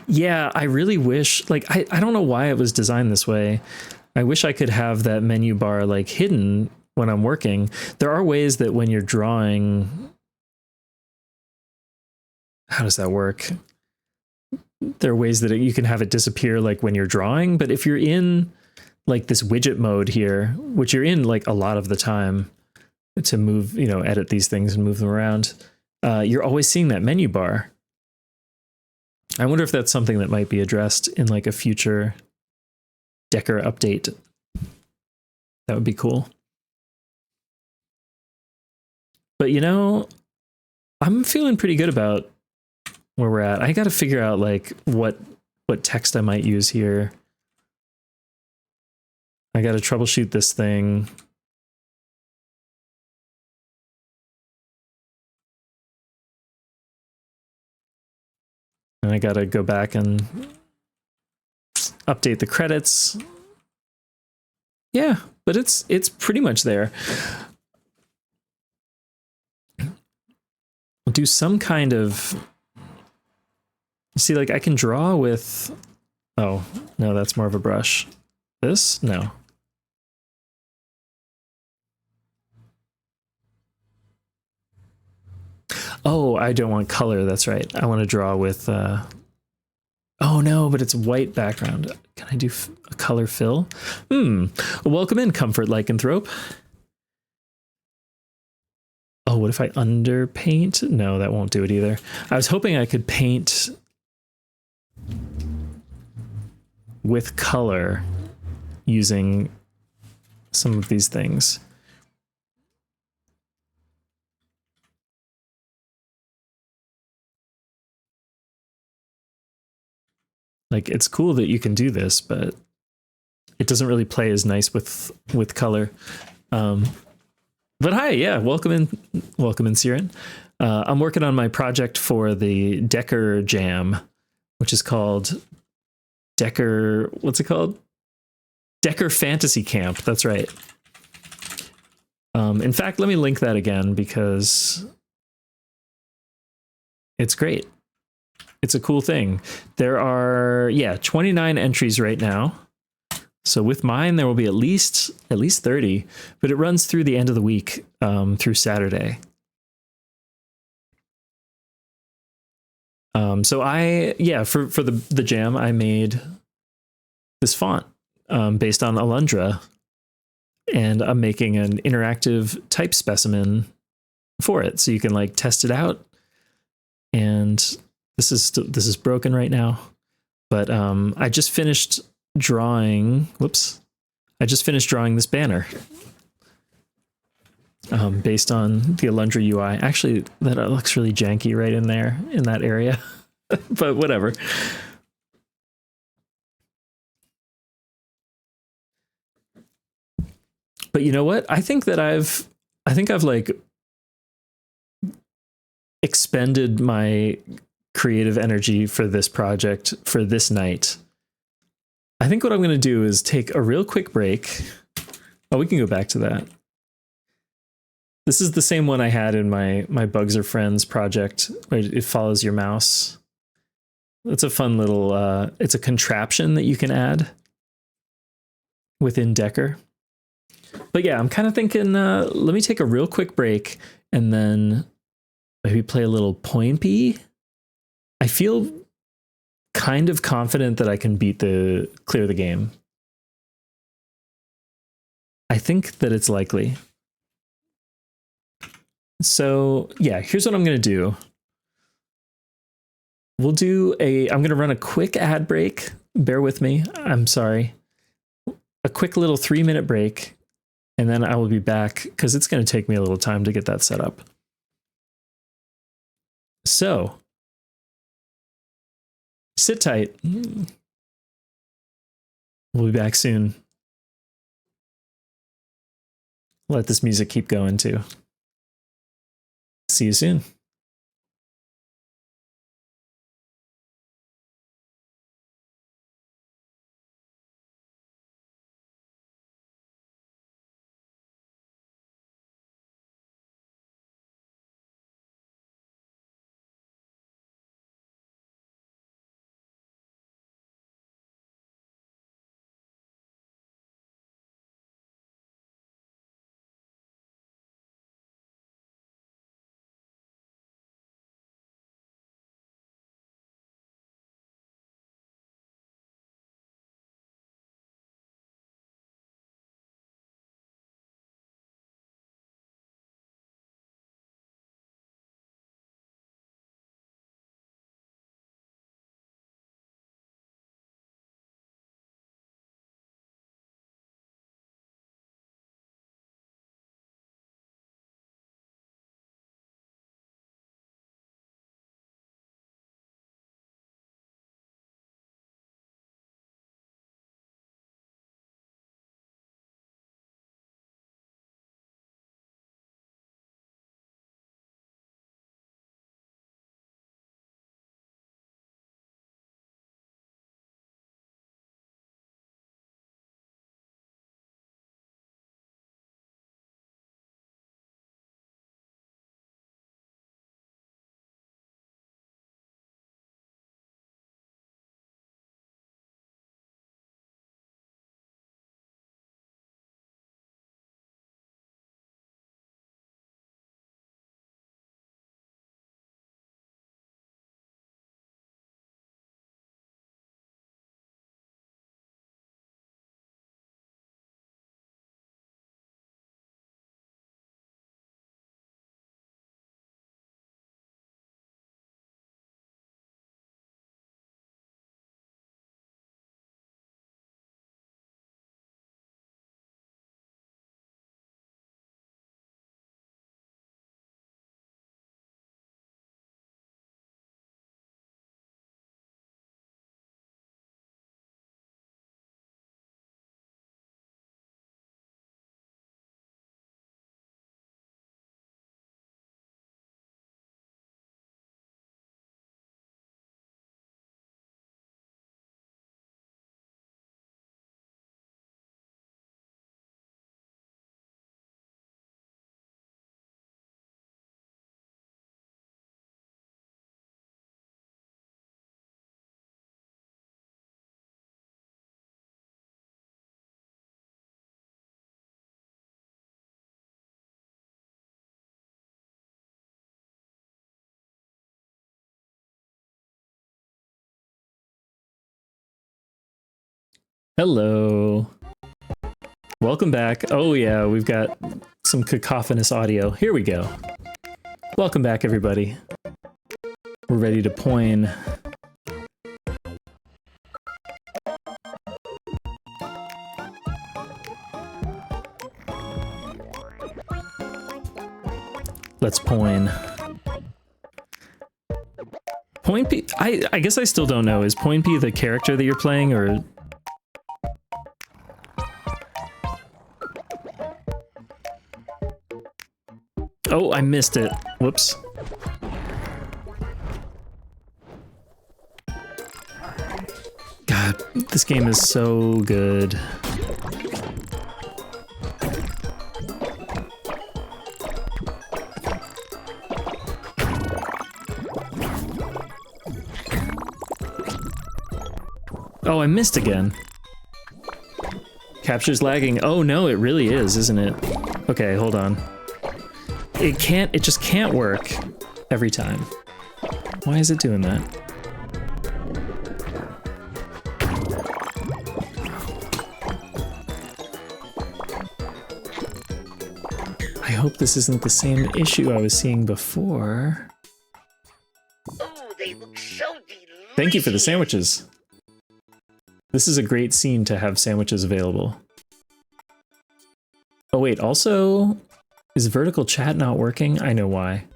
Yeah, I really wish, like, I don't know why it was designed this way. I wish I could have that menu bar like hidden when I'm working. There are ways that when you're drawing, how does that work? There are ways that you can have it disappear like when you're drawing, but if you're in like this widget mode here, which you're in like a lot of the time to move, edit these things and move them around, you're always seeing that menu bar. I wonder if that's something that might be addressed in like a future Decker update. That would be cool. But I'm feeling pretty good about where we're at. I got to figure out like what text I might use here. I got to troubleshoot this thing. And I gotta go back and update the credits. Yeah, but it's pretty much there. I'll do some kind of, see, like I can draw with, oh no, that's more of a brush. This? No. Oh, I don't want color. That's right. I want to draw with, oh no, but it's white background. Can I do a color fill? Welcome in, Comfort Lycanthrope. Oh, what if I underpaint? No, that won't do it either. I was hoping I could paint with color using some of these things. Like, it's cool that you can do this, but it doesn't really play as nice with color. But hi, yeah, welcome in, Siren. I'm working on my project for the Decker Jam, which is called Decker, what's it called? Decker Fantasy Camp, that's right. In fact, let me link that again because it's great. It's a cool thing. There are, 29 entries right now. So with mine, there will be at least 30, but it runs through the end of the week, through Saturday. So for the jam, I made this font, based on Alundra, and I'm making an interactive type specimen for it. So you can like test it out. And this is broken right now, but, I just finished drawing this banner, based on the Alundra UI. Actually, that looks really janky right in there in that area, but whatever. But you know what? I think I've like expended my creative energy for this project for this night. I think what I'm going to do is take a real quick break. Oh, we can go back to that. This is the same one I had in my Bugs Are Friends project, where it follows your mouse. It's a fun little, it's a contraption that you can add within Decker. But yeah, I'm kind of thinking, let me take a real quick break and then maybe play a little Poempy. I feel kind of confident that I can clear the game. I think that it's likely. So yeah, here's what I'm going to do. I'm going to run a quick ad break. Bear with me. I'm sorry. A quick little 3-minute break. And then I will be back because it's going to take me a little time to get that set up. So sit tight. We'll be back soon. Let this music keep going too. See you soon. Hello. Welcome back. Oh yeah, we've got some cacophonous audio. Here we go. Welcome back, everybody. We're ready to poin. Let's poin. Point P, I guess I still don't know. Is Point P the character that you're playing, or... Oh, I missed it. Whoops. God, this game is so good. Oh, I missed again. Capture's lagging. Oh no, it really is, isn't it? Okay, hold on. It just can't work every time. Why is it doing that? I hope this isn't the same issue I was seeing before. Oh, they look so delicious. Thank you for the sandwiches. This is a great scene to have sandwiches available. Oh wait, also, is vertical chat not working? I know why.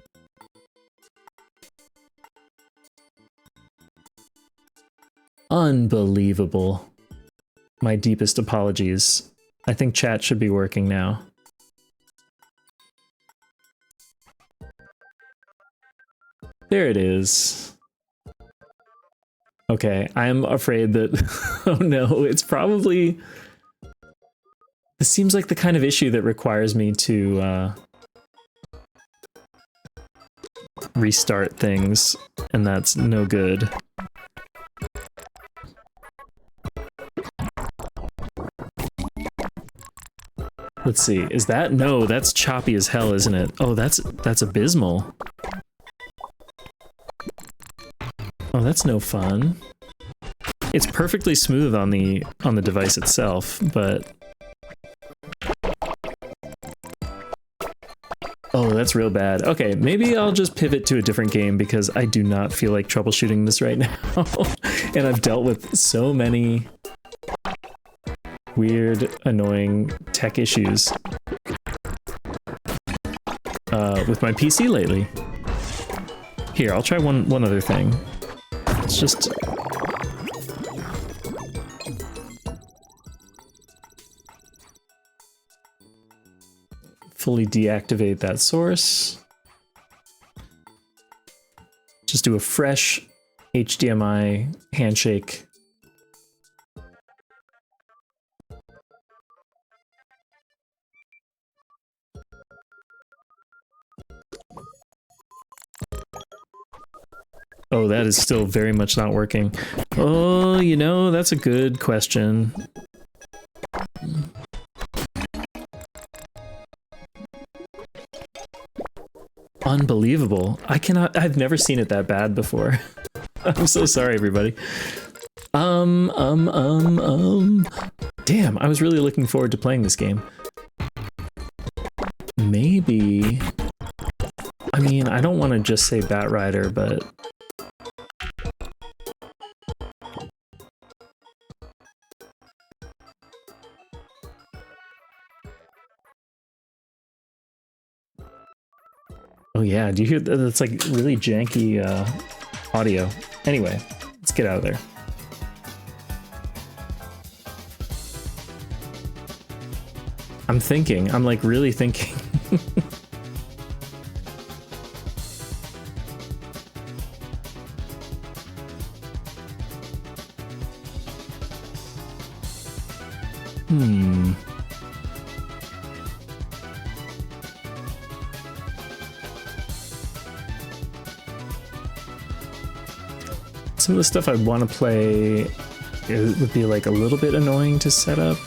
Unbelievable. My deepest apologies. I think chat should be working now. There it is. Okay, I'm afraid that... oh no, it's probably... This seems like the kind of issue that requires me to restart things, and that's no good. Let's see, is that... No, that's choppy as hell, isn't it? Oh, that's abysmal. Oh, that's no fun. It's perfectly smooth on the device itself, but... Oh, that's real bad. Okay, maybe I'll just pivot to a different game because I do not feel like troubleshooting this right now. And I've dealt with so many weird, annoying tech issues with my PC lately. Here, I'll try one other thing. It's just... fully deactivate that source. Just do a fresh HDMI handshake. Oh, that is still very much not working. Oh, you know, that's a good question. Unbelievable. I've never seen it that bad before. I'm so sorry, everybody. Damn, I was really looking forward to playing this game. Maybe... I mean, I don't want to just say Batrider, but... Oh yeah, do you hear that? That's like really janky audio. Anyway, let's get out of there. I'm thinking, I'm like really thinking. Some of the stuff I'd want to play, it would be like a little bit annoying to set up.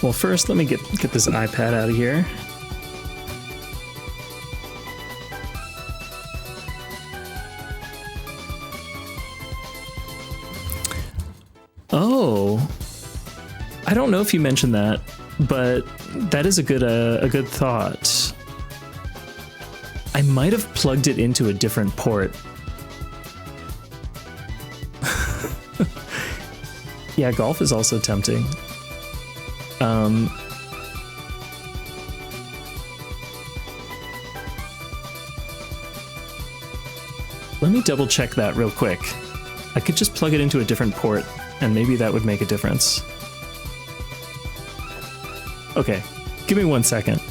Well, first, let me get this iPad out of here. Oh, I don't know if you mentioned that, but that is a good thought. I might have plugged it into a different port. Yeah, golf is also tempting. Let me double check that real quick. I could just plug it into a different port, and maybe that would make a difference. Okay, give me 1 second.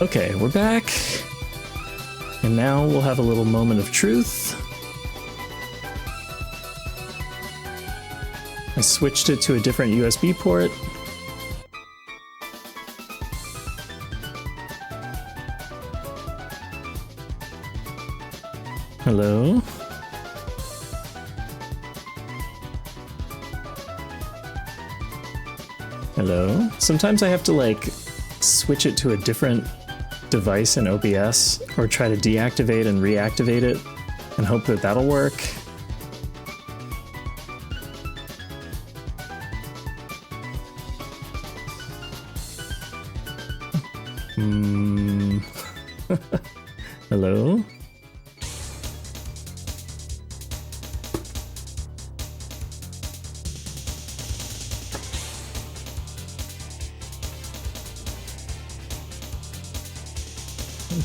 Okay, we're back. And now we'll have a little moment of truth. I switched it to a different USB port. Hello? Hello? Sometimes I have to like switch it to a different device in OBS or try to deactivate and reactivate it and hope that that'll work. Hello?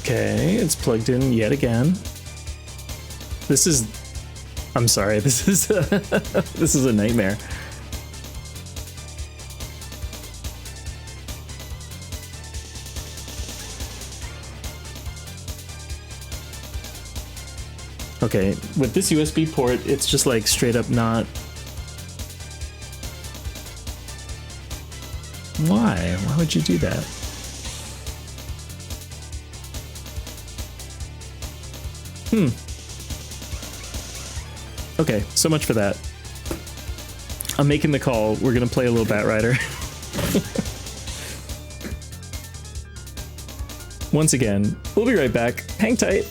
Okay, it's plugged in yet again. This is... I'm sorry, this is this is a nightmare. Okay, with this USB port, it's just like straight up not... Why? Why would you do that? Okay, so much for that. I'm making the call. We're gonna play a little Batrider. Once again, we'll be right back. Hang tight.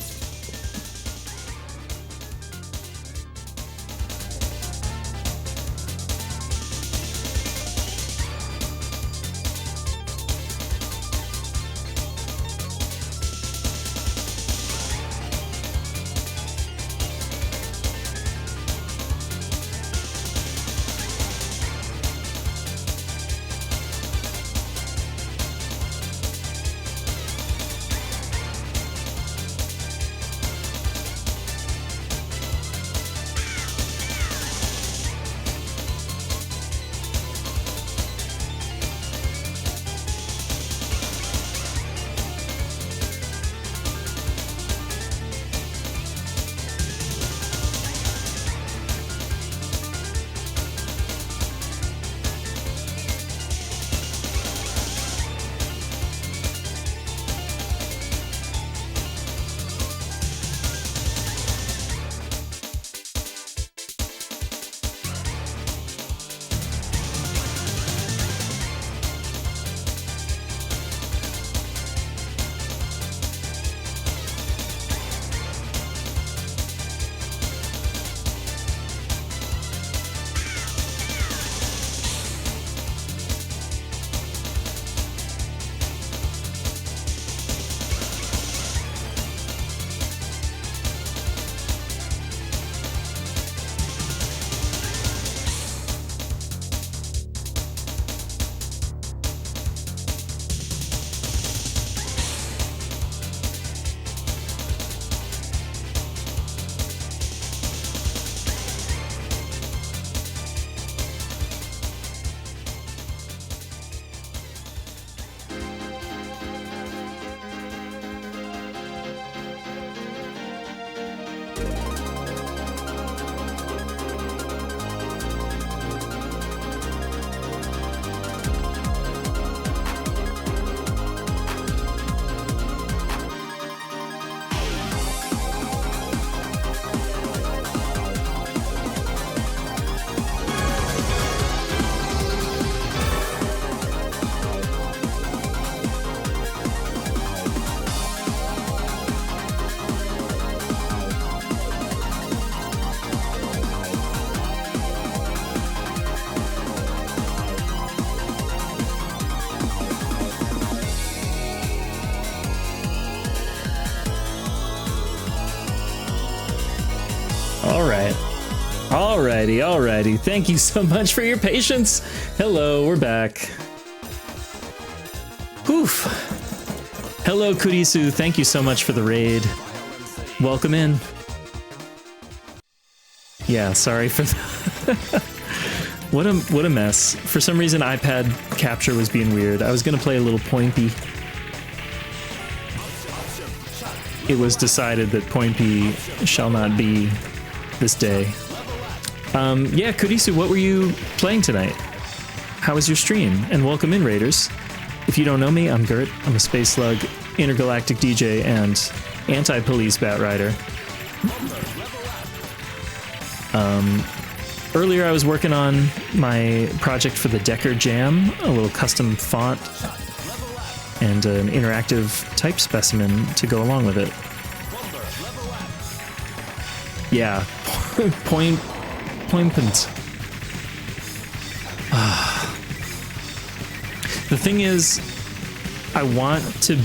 Alrighty. Thank you so much for your patience. Hello, we're back. Whew. Hello, Kurisu. Thank you so much for the raid. Welcome in. Yeah, sorry for the what a mess. For some reason, iPad capture was being weird. I was gonna play a little Point B. It was decided that Point B shall not be this day. Yeah, Kurisu, what were you playing tonight? How was your stream? And welcome in, Raiders. If you don't know me, I'm Gert. I'm a space slug, intergalactic DJ, and anti-police Batrider. Earlier I was working on my project for the Decker Jam, a little custom font and an interactive type specimen to go along with it. Yeah, point. The thing is, I want to.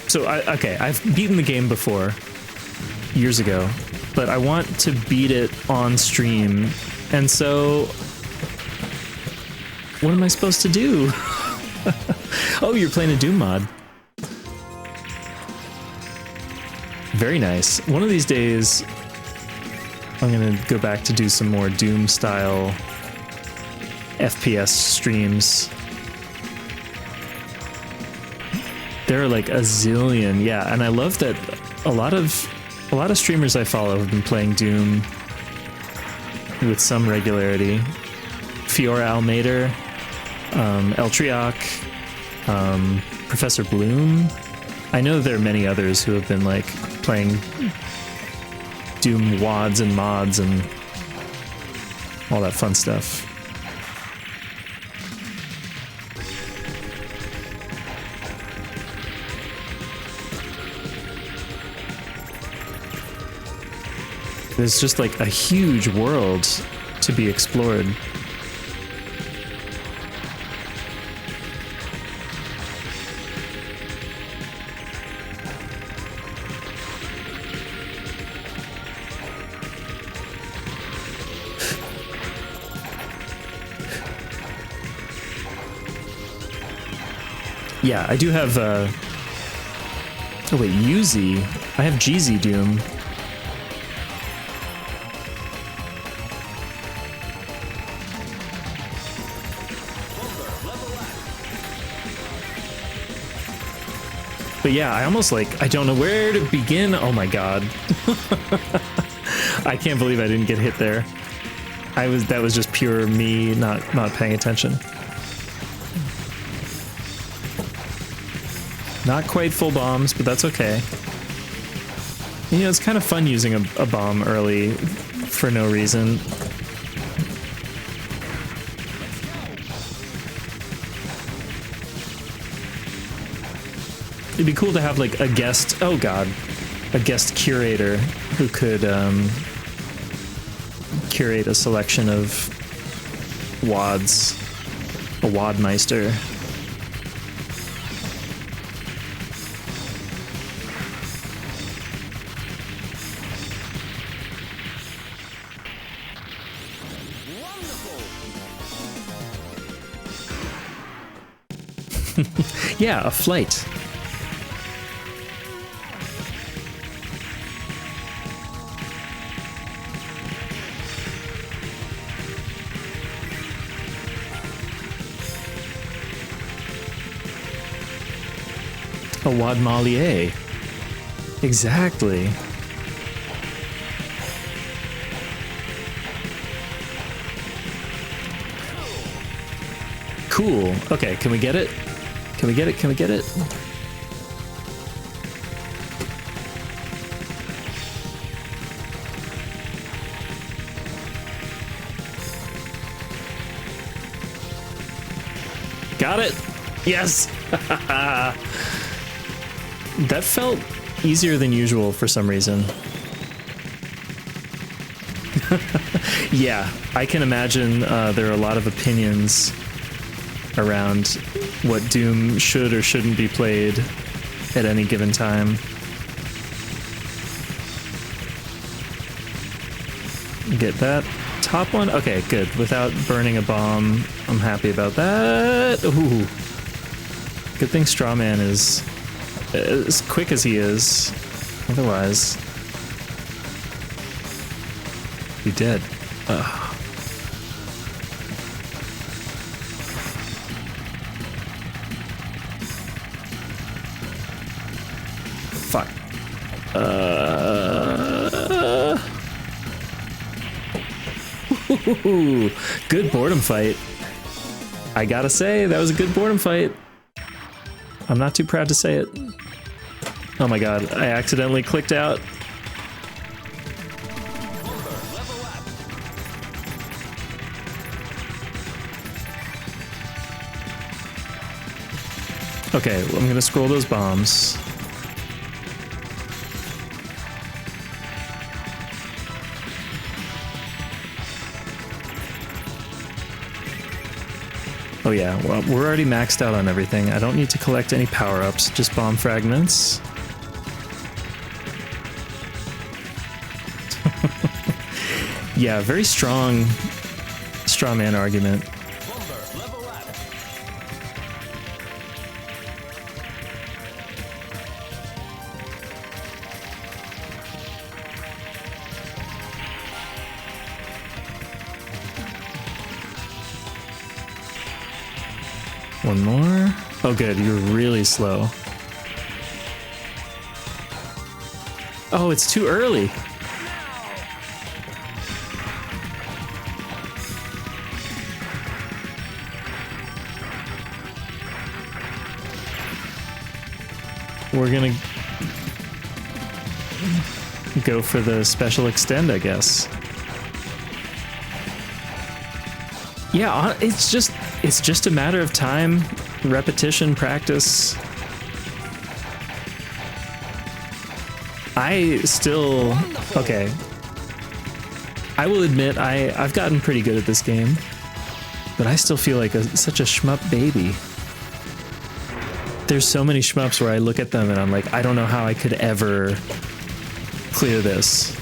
So okay, I've beaten the game before, years ago, but I want to beat it on stream, and so what am I supposed to do? Oh, you're playing a Doom mod. Very nice. One of these days, I'm gonna go back to do some more Doom style FPS streams. There are like a zillion, yeah, and I love that a lot of streamers I follow have been playing Doom with some regularity. Fiora Almeida, Eltriok, Professor Bloom. I know there are many others who have been like playing Doom WODs and mods and all that fun stuff. There's just like a huge world to be explored. Yeah, I do have, oh wait, Yuzi. I have GZ Doom. But yeah, I almost like, I don't know where to begin. Oh my god. I can't believe I didn't get hit there. That was just pure me not paying attention. Not quite full bombs, but that's okay. You know, it's kind of fun using a bomb early for no reason. It'd be cool to have like a guest, oh god, a guest curator who could curate a selection of WODs, a WODmeister. Yeah, a flight. A Wadmalier. Exactly. Cool. Okay, can we get it? Can we get it? Can we get it? Got it! Yes! That felt easier than usual for some reason. Yeah, I can imagine there are a lot of opinions around what Doom should or shouldn't be played at any given time. Get that. top one? Okay, good. Without burning a bomb, I'm happy about that. Ooh. Good thing Strawman is as quick as he is. Otherwise, be dead. Ugh. Fuck. Good boredom fight. I gotta say, that was a good boredom fight. I'm not too proud to say it. Oh my god, I accidentally clicked out. Okay, well, I'm gonna scroll those bombs. Oh yeah, well, we're already maxed out on everything. I don't need to collect any power-ups, just bomb fragments. Yeah, very strong strawman argument. One more. Oh good, you're really slow. Oh, it's too early. We're gonna go for the special extend, I guess. Yeah, it's just a matter of time, repetition, practice. Okay. I will admit I've gotten pretty good at this game, but I still feel like such a shmup baby. There's so many shmups where I look at them and I'm like, I don't know how I could ever clear this.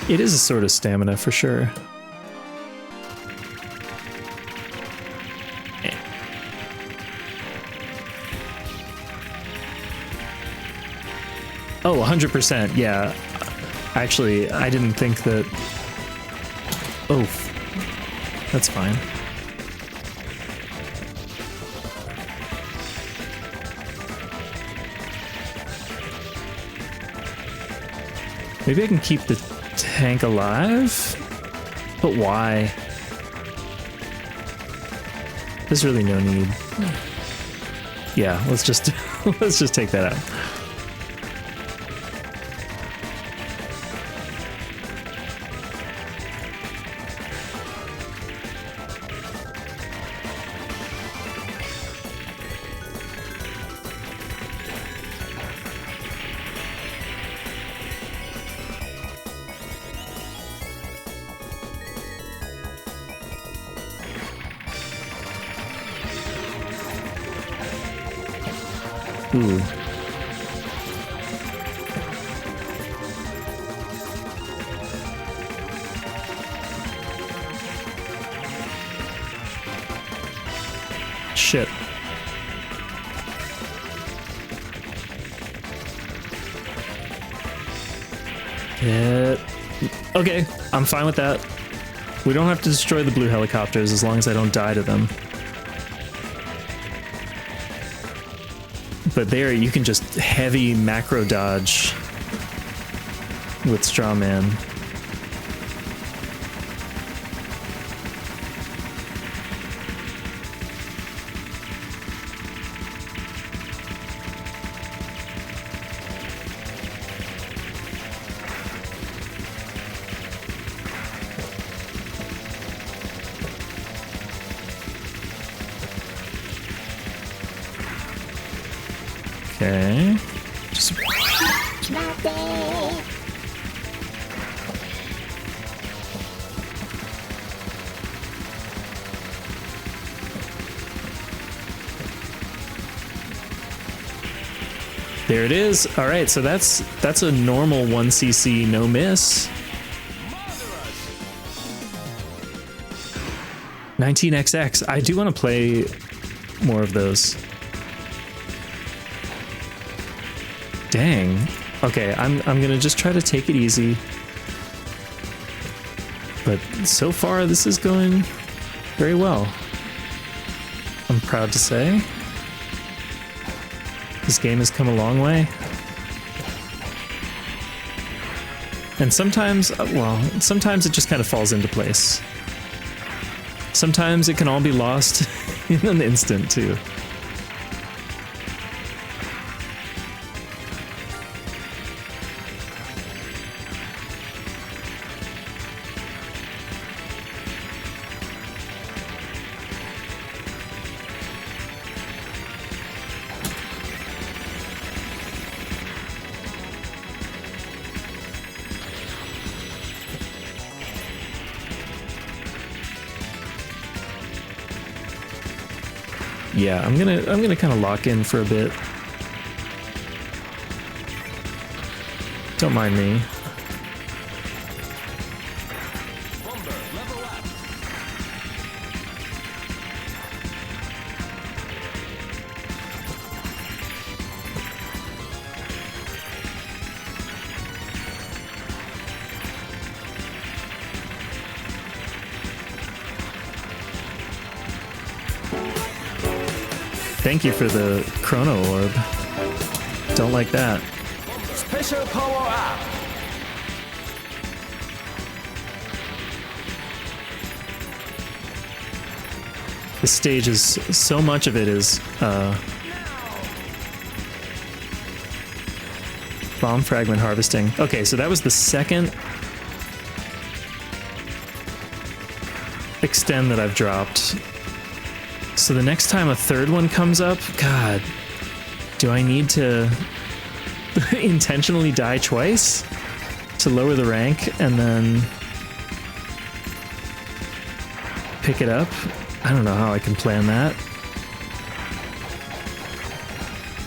It is a sort of stamina for sure. Oh, 100%, yeah. Actually, I didn't think that... Oh, that's fine. Maybe I can keep the tank alive? But why? There's really no need. Yeah, let's just take that out. Ooh. Shit. Okay, I'm fine with that. We don't have to destroy the blue helicopters as long as I don't die to them. But there, you can just heavy macro dodge with Strawman. Okay. There it is. All right, so that's a normal 1cc no miss. 19XX. I do want to play more of those. Dang. Okay, I'm gonna just try to take it easy. But so far, this is going very well. I'm proud to say. This game has come a long way. And sometimes, well, sometimes it just kind of falls into place. Sometimes it can all be lost in an instant, too. Yeah, I'm gonna kind of lock in for a bit. Don't mind me. Thank you for the chrono orb. Don't like that. Special power up. This stage is so much of it is bomb fragment harvesting. Okay, so that was the second extend that I've dropped. So the next time a third one comes up, God, do I need to intentionally die twice to lower the rank and then pick it up? I don't know how I can plan that.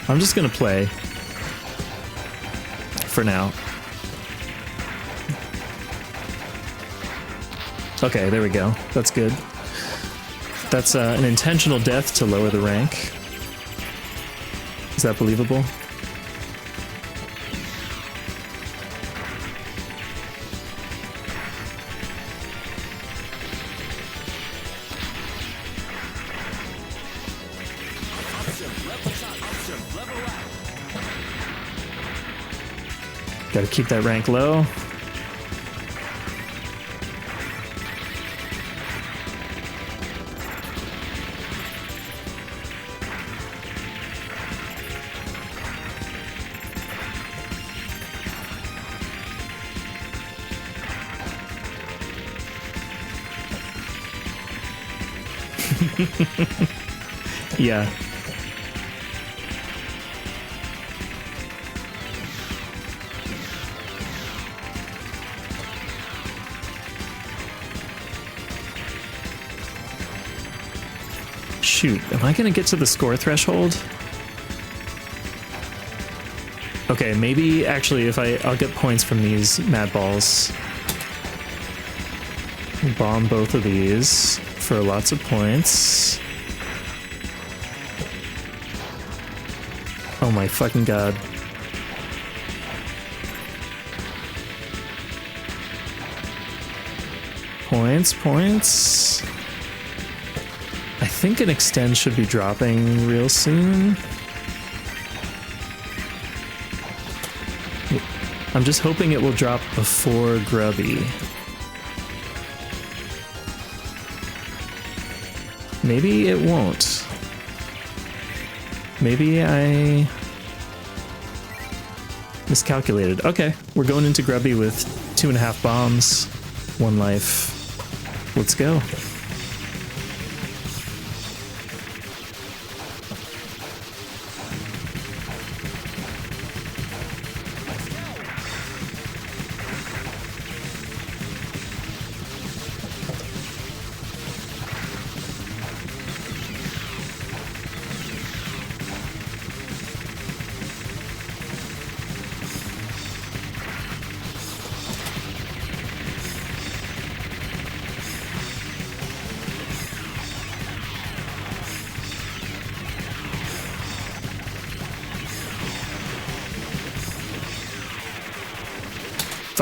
I'm just gonna play for now. Okay, there we go. That's good. That's an intentional death to lower the rank. Is that believable? Gotta keep that rank low. Yeah. Shoot, am I gonna get to the score threshold? Okay, maybe actually if I'll get points from these mad balls. Bomb both of these for lots of points. Oh my fucking god. Points. I think an extend should be dropping real soon. I'm just hoping it will drop before Grubby. Maybe it won't. Maybe I miscalculated. Okay, we're going into Grubby with 2.5 bombs, 1 life. Let's go.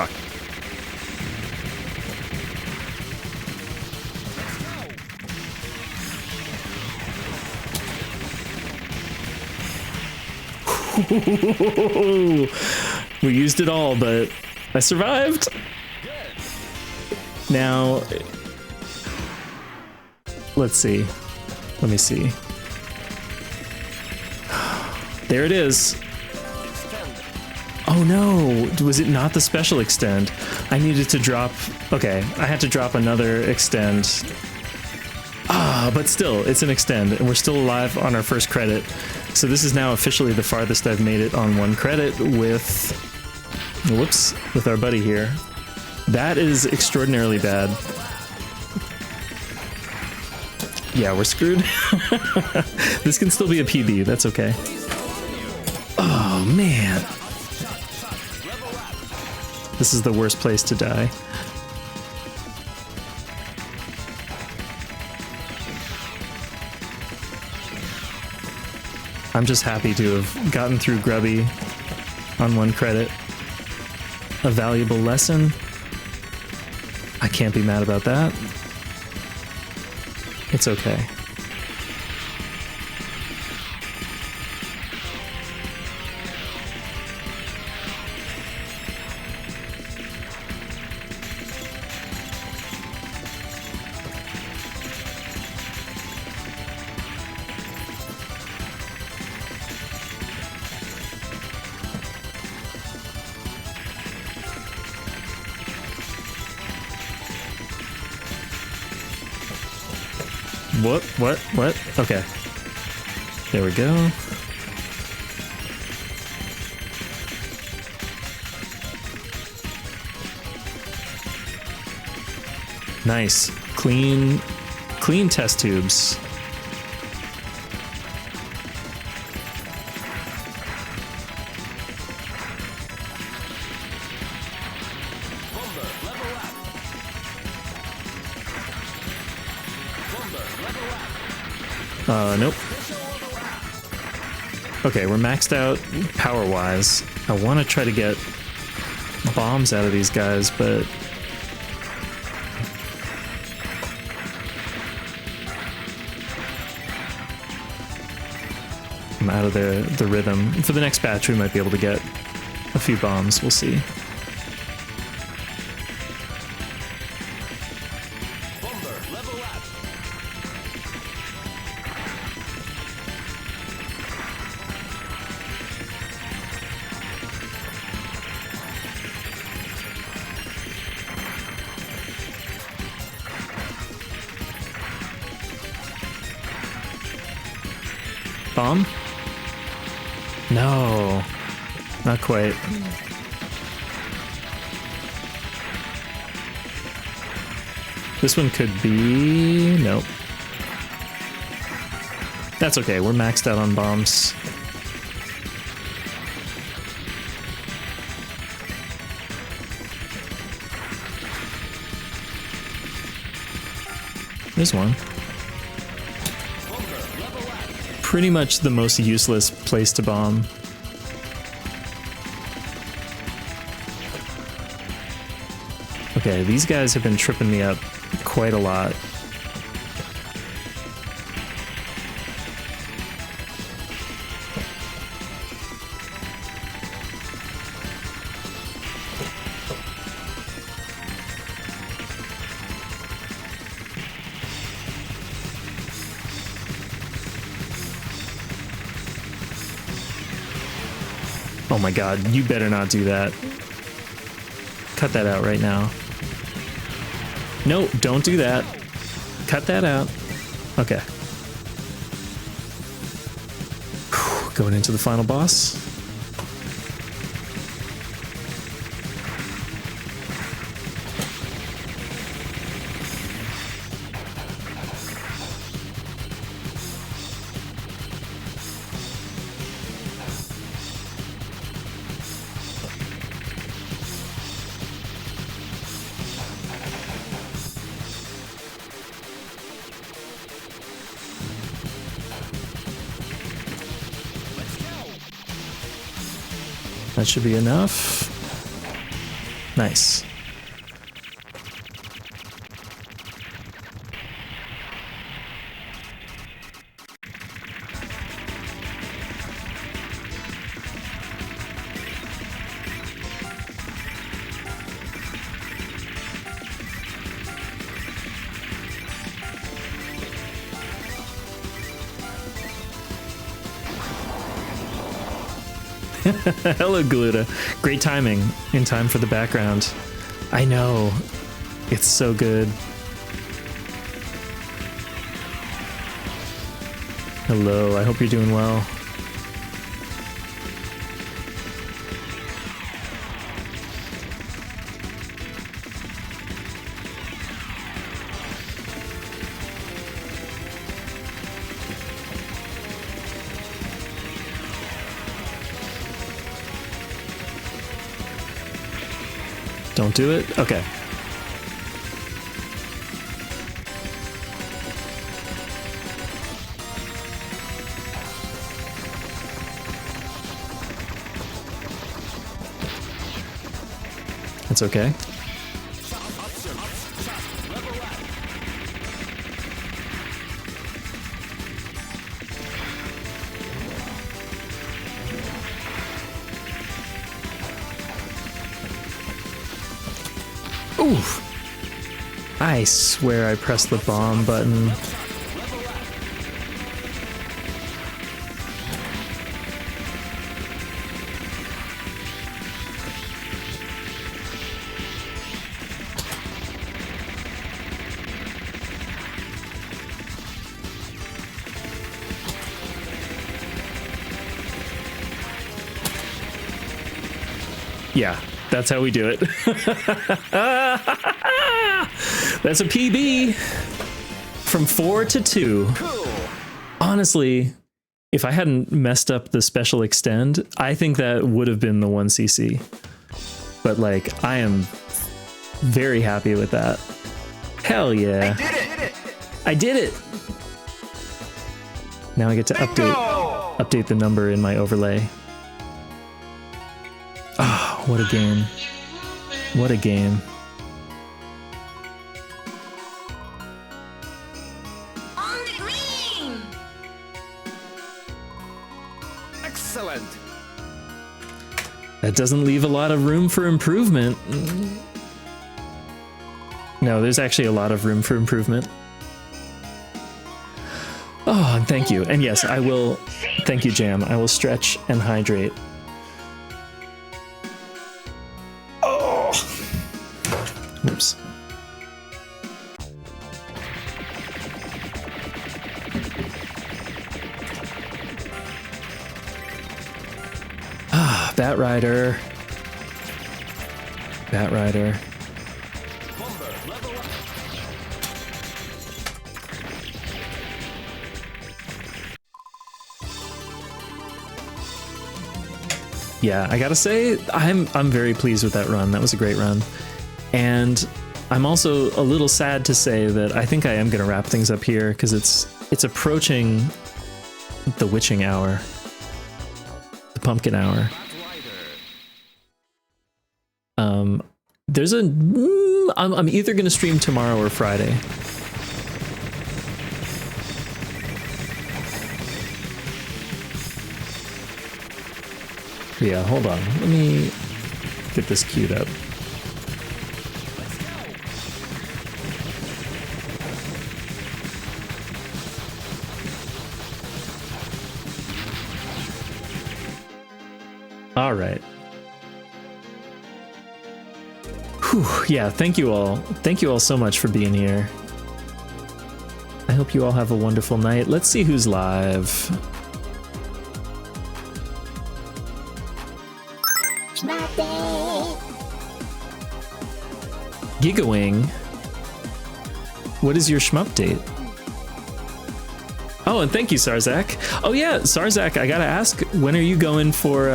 Fuck. We used it all, but I survived. Now, let's see. Let me see. There it is. Oh no, was it not the special extend? I needed to drop, okay, I had to drop another extend. Ah, but still, it's an extend, and we're still alive on our first credit. So this is now officially the farthest I've made it on one credit with, whoops, with our buddy here. That is extraordinarily bad. Yeah, we're screwed. This can still be a PB, that's okay. Oh man. This is the worst place to die. I'm just happy to have gotten through Grubby on one credit. A valuable lesson. I can't be mad about that. It's okay. What? Okay. There we go. Nice. Clean test tubes. Nope. Okay, we're maxed out power-wise. I want to try to get bombs out of these guys, but... I'm out of the rhythm. For the next batch, we might be able to get a few bombs. We'll see. Bomb? No, not quite. This one could be... Nope. That's okay, we're maxed out on bombs. There's one. Pretty much the most useless place to bomb. Okay, these guys have been tripping me up quite a lot. Oh my god, you better not do that. Cut that out right now. No, don't do that. Cut that out. Okay. Whew, going into the final boss. That should be enough. Nice. Hello, Gluta. Great timing. In time for the background. I know. It's so good. Hello, I hope you're doing well. Don't do it? Okay. It's okay. Oof. I swear I pressed the bomb button. Yeah, that's how we do it. That's a PB from 4 to 2. Honestly, if I hadn't messed up the special extend, I think that would have been the 1cc. But like, I am very happy with that. Hell yeah. I did it. Now I get to update the number in my overlay. Oh, what a game. What a game. On the green! Excellent. That doesn't leave a lot of room for improvement. No, there's actually a lot of room for improvement. Oh, and thank you. And yes, I will. Thank you, Jam. I will stretch and hydrate. Oh. Whoops. Ah, Batrider. Batrider. Yeah, I gotta say, I'm very pleased with that run. That was a great run. And I'm also a little sad to say that I think I am gonna wrap things up here because it's approaching the witching hour. The pumpkin hour. There's a I'm either gonna stream tomorrow or Friday. Yeah, hold on. Let me get this queued up. All right. Whew, yeah, thank you all. Thank you all so much for being here. I hope you all have a wonderful night. Let's see who's live. Gigawing. What is your shmup date? Oh, and thank you, Sarzak. Oh yeah, Sarzak, I gotta ask, when are you going for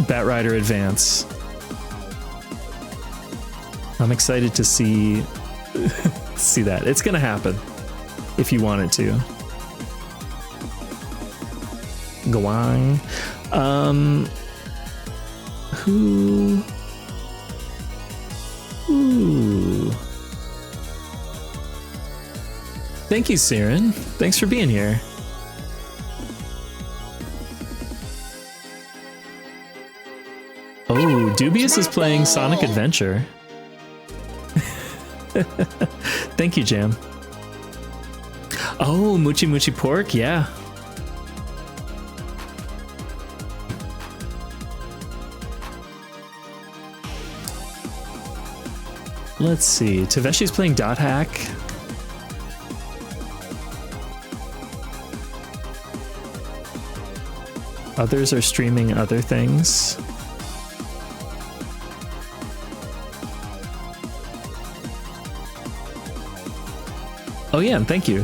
Batrider Advance? I'm excited to see see that. It's gonna happen if you want it to. Gawang. Who? Ooh. Thank you, Siren. Thanks for being here. Oh, Dubious is playing Sonic Adventure. Thank you, Jam. Oh, Moochie Moochie Pork, yeah. Let's see. Taveshi's playing Dot Hack. Others are streaming other things. Oh yeah, and thank you.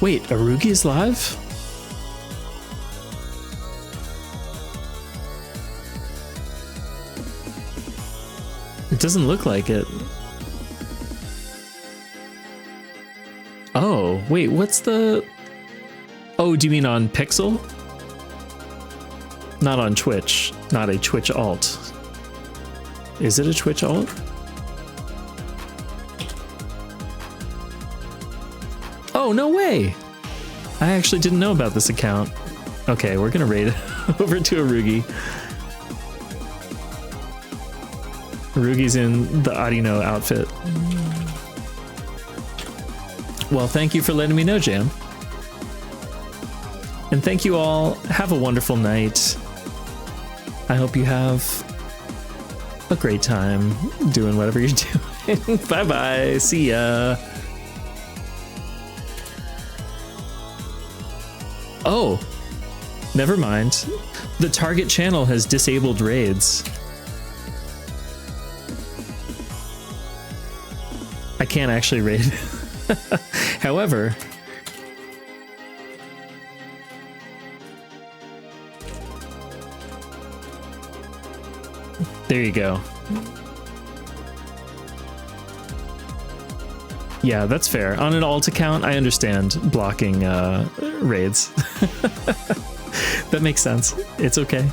Wait, Arugi is live? It doesn't look like it. Oh, wait, what's the... Oh, do you mean on Pixel? Not on Twitch. Not a Twitch alt. Is it a Twitch alt? Oh, no way! I actually didn't know about this account. Okay, we're gonna raid over to Arugi. Arugi's in the Adino outfit. Well, thank you for letting me know, Jam. And thank you all. Have a wonderful night. I hope you have a great time doing whatever you're doing. Bye-bye. See ya. Oh, never mind. The target channel has disabled raids. I can't actually raid. However, there you go. Yeah, that's fair. On an alt account, I understand blocking raids. That makes sense. It's okay.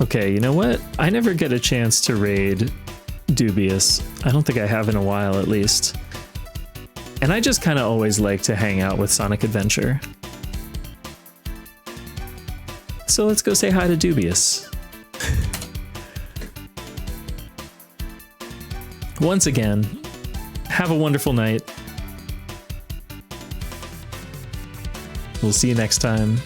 Okay, you know what? I never get a chance to raid Dubious. I don't think I have in a while, at least. And I just kind of always like to hang out with Sonic Adventure. So let's go say hi to Dubious. Once again, have a wonderful night. We'll see you next time.